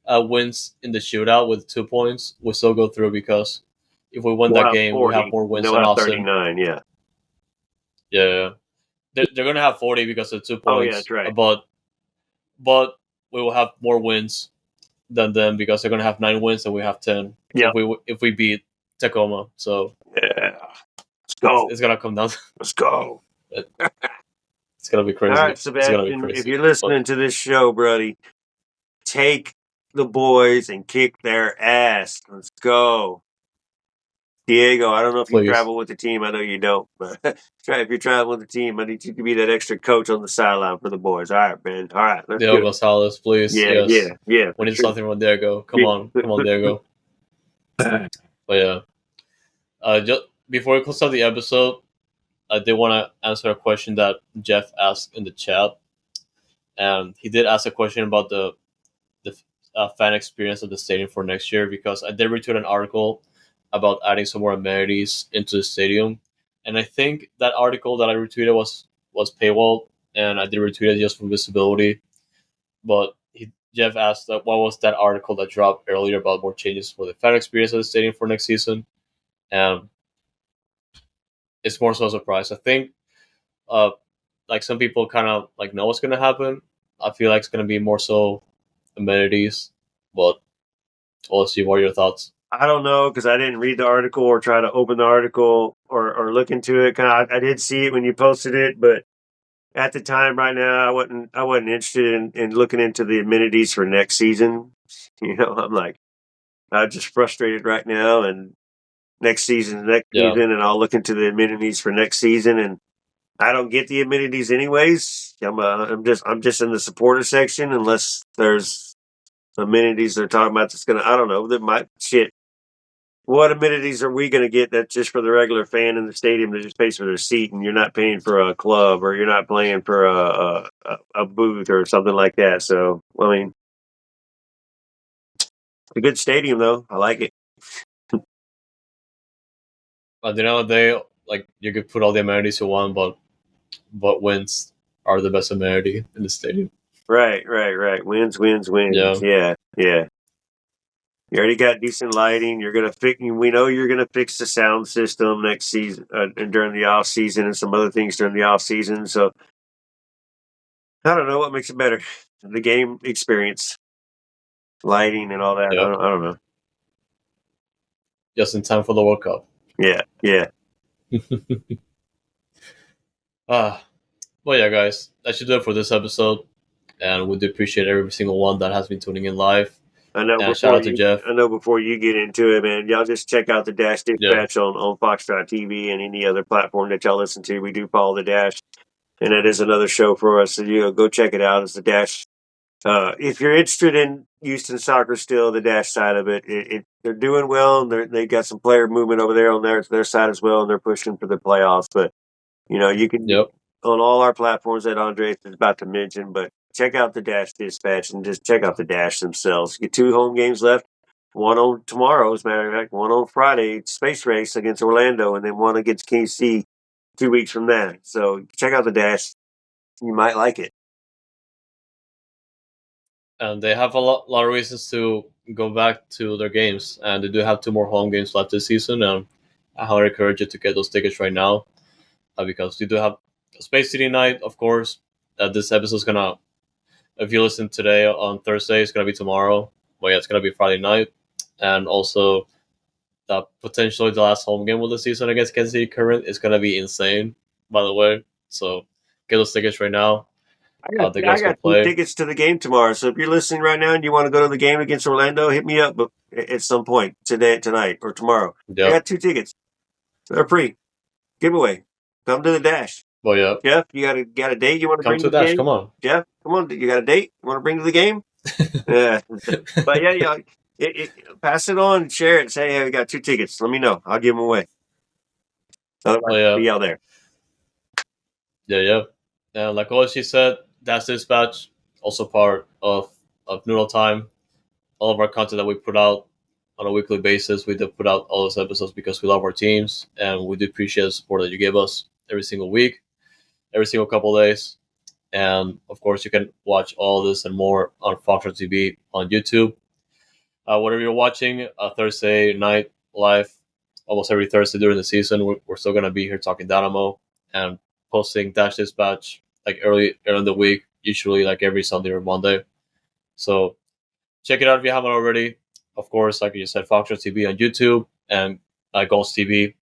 wins in the shootout with 2 points, we still go through because if we win We'll that have game, 40. we have more wins They'll than have Austin. 39, yeah. Yeah. They're going to have 40 because of 2 points. Oh, yeah, that's right. But we will have more wins than them because they're going to have 9 wins and we have 10. Yep. If we beat Tacoma. So yeah. Let's go. It's going to come down. Let's go. It's going to be crazy. All right, Sebastian, if you're listening to this show, buddy, take the boys and kick their ass. Let's go. Diego, I don't know if you travel with the team. I know you don't, but if you're traveling with the team, I need you to be that extra coach on the sideline for the boys. All right, man. All right. Diego Gonzalez, please. Yeah, yes. yeah. We need something from Diego. Come on, Diego. But yeah. Just before we close out the episode, I did want to answer a question that Jeff asked in the chat, and he did ask a question about the fan experience of the stadium for next year because I did retweet an article about adding some more amenities into the stadium. And I think that article that I retweeted was paywall, and I did retweet it just for visibility. But Jeff asked what was that article that dropped earlier about more changes for the fan experience at the stadium for next season, and it's more so a surprise. I think uh, like some people kind of like know what's gonna happen. I feel like it's gonna be more so amenities, but we'll see. What are your thoughts? I don't know because I didn't read the article or try to open the article or look into it. Kind of, I did see it when you posted it, but at the time, right now, I wasn't interested in looking into the amenities for next season. I'm just frustrated right now, and next season, Yeah, and I'll look into the amenities for next season. And I don't get the amenities anyways. I'm just in the supporter section unless there's amenities they're talking about that's gonna, I don't know, that might shit. What amenities are we going to get that's just for the regular fan in the stadium that just pays for their seat, and you're not paying for a club or you're not playing for a booth or something like that? So, I mean, it's a good stadium though. I like it. at the end of the day, like you could put all the amenities you want, but wins are the best amenity in the stadium. Right, right, right. Wins, wins, Yeah, wins. Yeah, yeah. You already got decent lighting. You're gonna fix. We know you're gonna fix the sound system next season and during the off season and some other things during the off season. So I don't know what makes it better. The game experience, lighting, and all that. yeah. I don't know. Just in time for the World Cup. Yeah, yeah. Ah, well, yeah, guys, that should do it for this episode. And we do appreciate every single one that has been tuning in live. And shout out to Jeff. I know before you get into it, man, y'all just check out the Dash Yeah, Dispatch on Foxtrot TV and any other platform that y'all listen to. We do follow the Dash, and it is another show for us. So go check it out. It's the Dash. If you're interested in Houston soccer, still the Dash side of it, they're doing well, and they got some player movement over there on their side as well, and they're pushing for the playoffs. But you can yep. on all our platforms that Andres is about to mention, but check out the Dash Dispatch and just check out the Dash themselves. Get 2 home games left. One on tomorrow, as a matter of fact, one on Friday, Space Race against Orlando, and then one against KC 2 weeks from that. So check out the Dash. You might like it. And they have a lot of reasons to go back to their games. And they do have 2 more home games left this season. And I highly encourage you to get those tickets right now because we do have Space City night, of course. This episode is going to, if you listen today on Thursday, it's going to be tomorrow. Well, yeah, it's going to be Friday night. And also, potentially the last home game of the season against Kansas City Current is going to be insane, by the way. So get those tickets right now. The I girls can got 2 play. tickets to the game tomorrow. So if you're listening right now and you want to go to the game against Orlando, hit me up at some point tonight, or tomorrow. I Yep. got 2 tickets. They're free. Giveaway. Come to the Dash. Well, yeah. Jeff, you got a date you want to Come bring to to the the Dash. game? Come on. Jeff, come on. You got a date you want to bring to the game? Yeah. But yeah, pass it on, share it. Say, hey, we got 2 tickets. Let me know. I'll give them away. Otherwise, Well, yeah. be out there. Yeah. And like always, she said, Dash Dispatch, also part of Noodle Time. All of our content that we put out on a weekly basis, we do put out all those episodes because we love our teams and we do appreciate the support that you give us every single week, every single couple of days. And of course, you can watch all this and more on Foxtrot TV on YouTube. Whatever you're watching, Thursday night live, almost every Thursday during the season, we're still going to be here talking Dynamo and posting Dash Dispatch like early in the week, usually like every Sunday or Monday. So check it out if you haven't already. Of course, like you said, Foxtrot TV on YouTube and Ghost TV.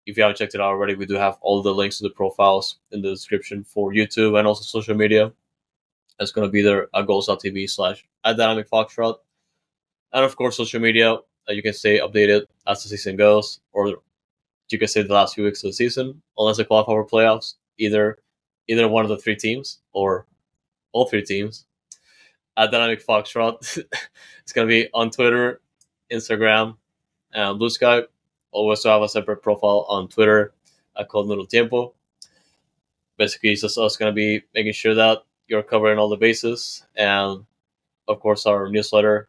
If you haven't checked it out already, we do have all the links to the profiles in the description for YouTube and also social media. It's going to be there at goals.tv/@Dynamic Foxtrot. And of course, social media, you can stay updated as the season goes, or you can say the last few weeks of the season, unless they qualify for playoffs. Either one of the 3 teams or all 3 teams at Dynamic Foxtrot. It's gonna be on Twitter, Instagram, and Blue Sky. Also have a separate profile on Twitter called Noodle Tiempo. Basically, it's just us gonna be making sure that you're covering all the bases, and of course our newsletter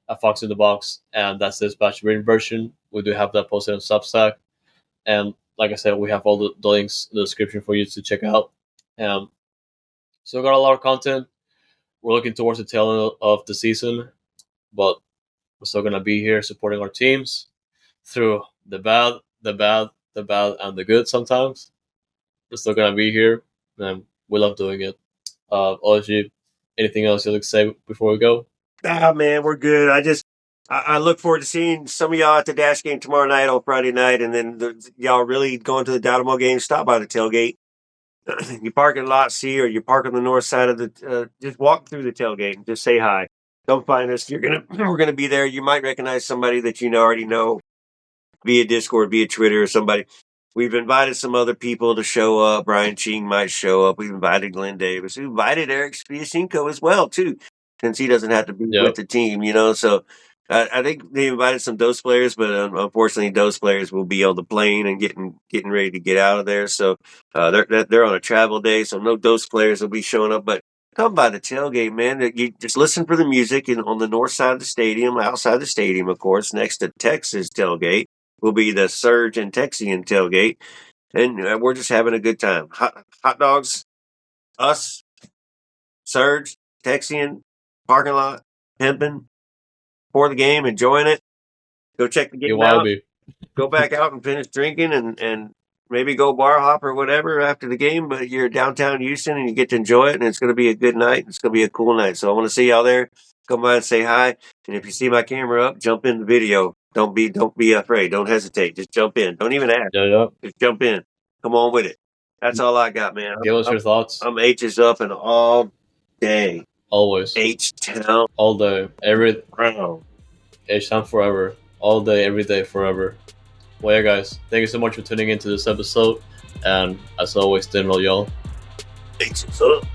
at Fox in the Box, and that's the dispatch written version. We do have that posted on Substack, and like I said, we have all the links in the description for you to check out. So we got a lot of content. We're looking towards the tail end of the season, but we're still gonna be here supporting our teams through the bad, and the good. Sometimes we're still gonna be here, and we love doing it. OSG, anything else you'd like to say before we go? Ah, man, we're good. I look forward to seeing some of y'all at the Dash game tomorrow night on Friday night, and then y'all really going to the Dynamo game. Stop by the tailgate. You park in lot C, or you park on the north side of the. Just walk through the tailgate and just say hi. Come find us. We're gonna be there. You might recognize somebody that already know via Discord, via Twitter, or somebody. We've invited some other people to show up. Brian Ching might show up. We've invited Glenn Davis. We invited Eric Spiashenko as well, too, since he doesn't have to be with the team, So I think they invited some DOS players, but unfortunately, DOS players will be on the plane and getting ready to get out of there. So they're on a travel day, so no DOS players will be showing up. But come by the tailgate, man. You just listen for the music on the north side of the stadium, outside the stadium, of course, next to Texas tailgate will be the Surge and Texian tailgate, and we're just having a good time. Hot dogs, us, Surge, Texian, parking lot, pimping, for the game, enjoying it. Go check the game out. Go back out and finish drinking, and maybe go bar hop or whatever after the game. But you're downtown Houston, and you get to enjoy it, and it's going to be a good night. It's going to be a cool night. So I want to see y'all there. Come by and say hi. And if you see my camera up, jump in the video. Don't be afraid. Don't hesitate. Just jump in. Don't even ask. Just jump in. Come on with it. That's all I got, man. Give us your thoughts. I'm H's up and all day. Always. H-Town. All day. H-Town forever. All day, every day, forever. Well, yeah, guys. Thank you so much for tuning into this episode. And as always, Dynamo, y'all. H's up.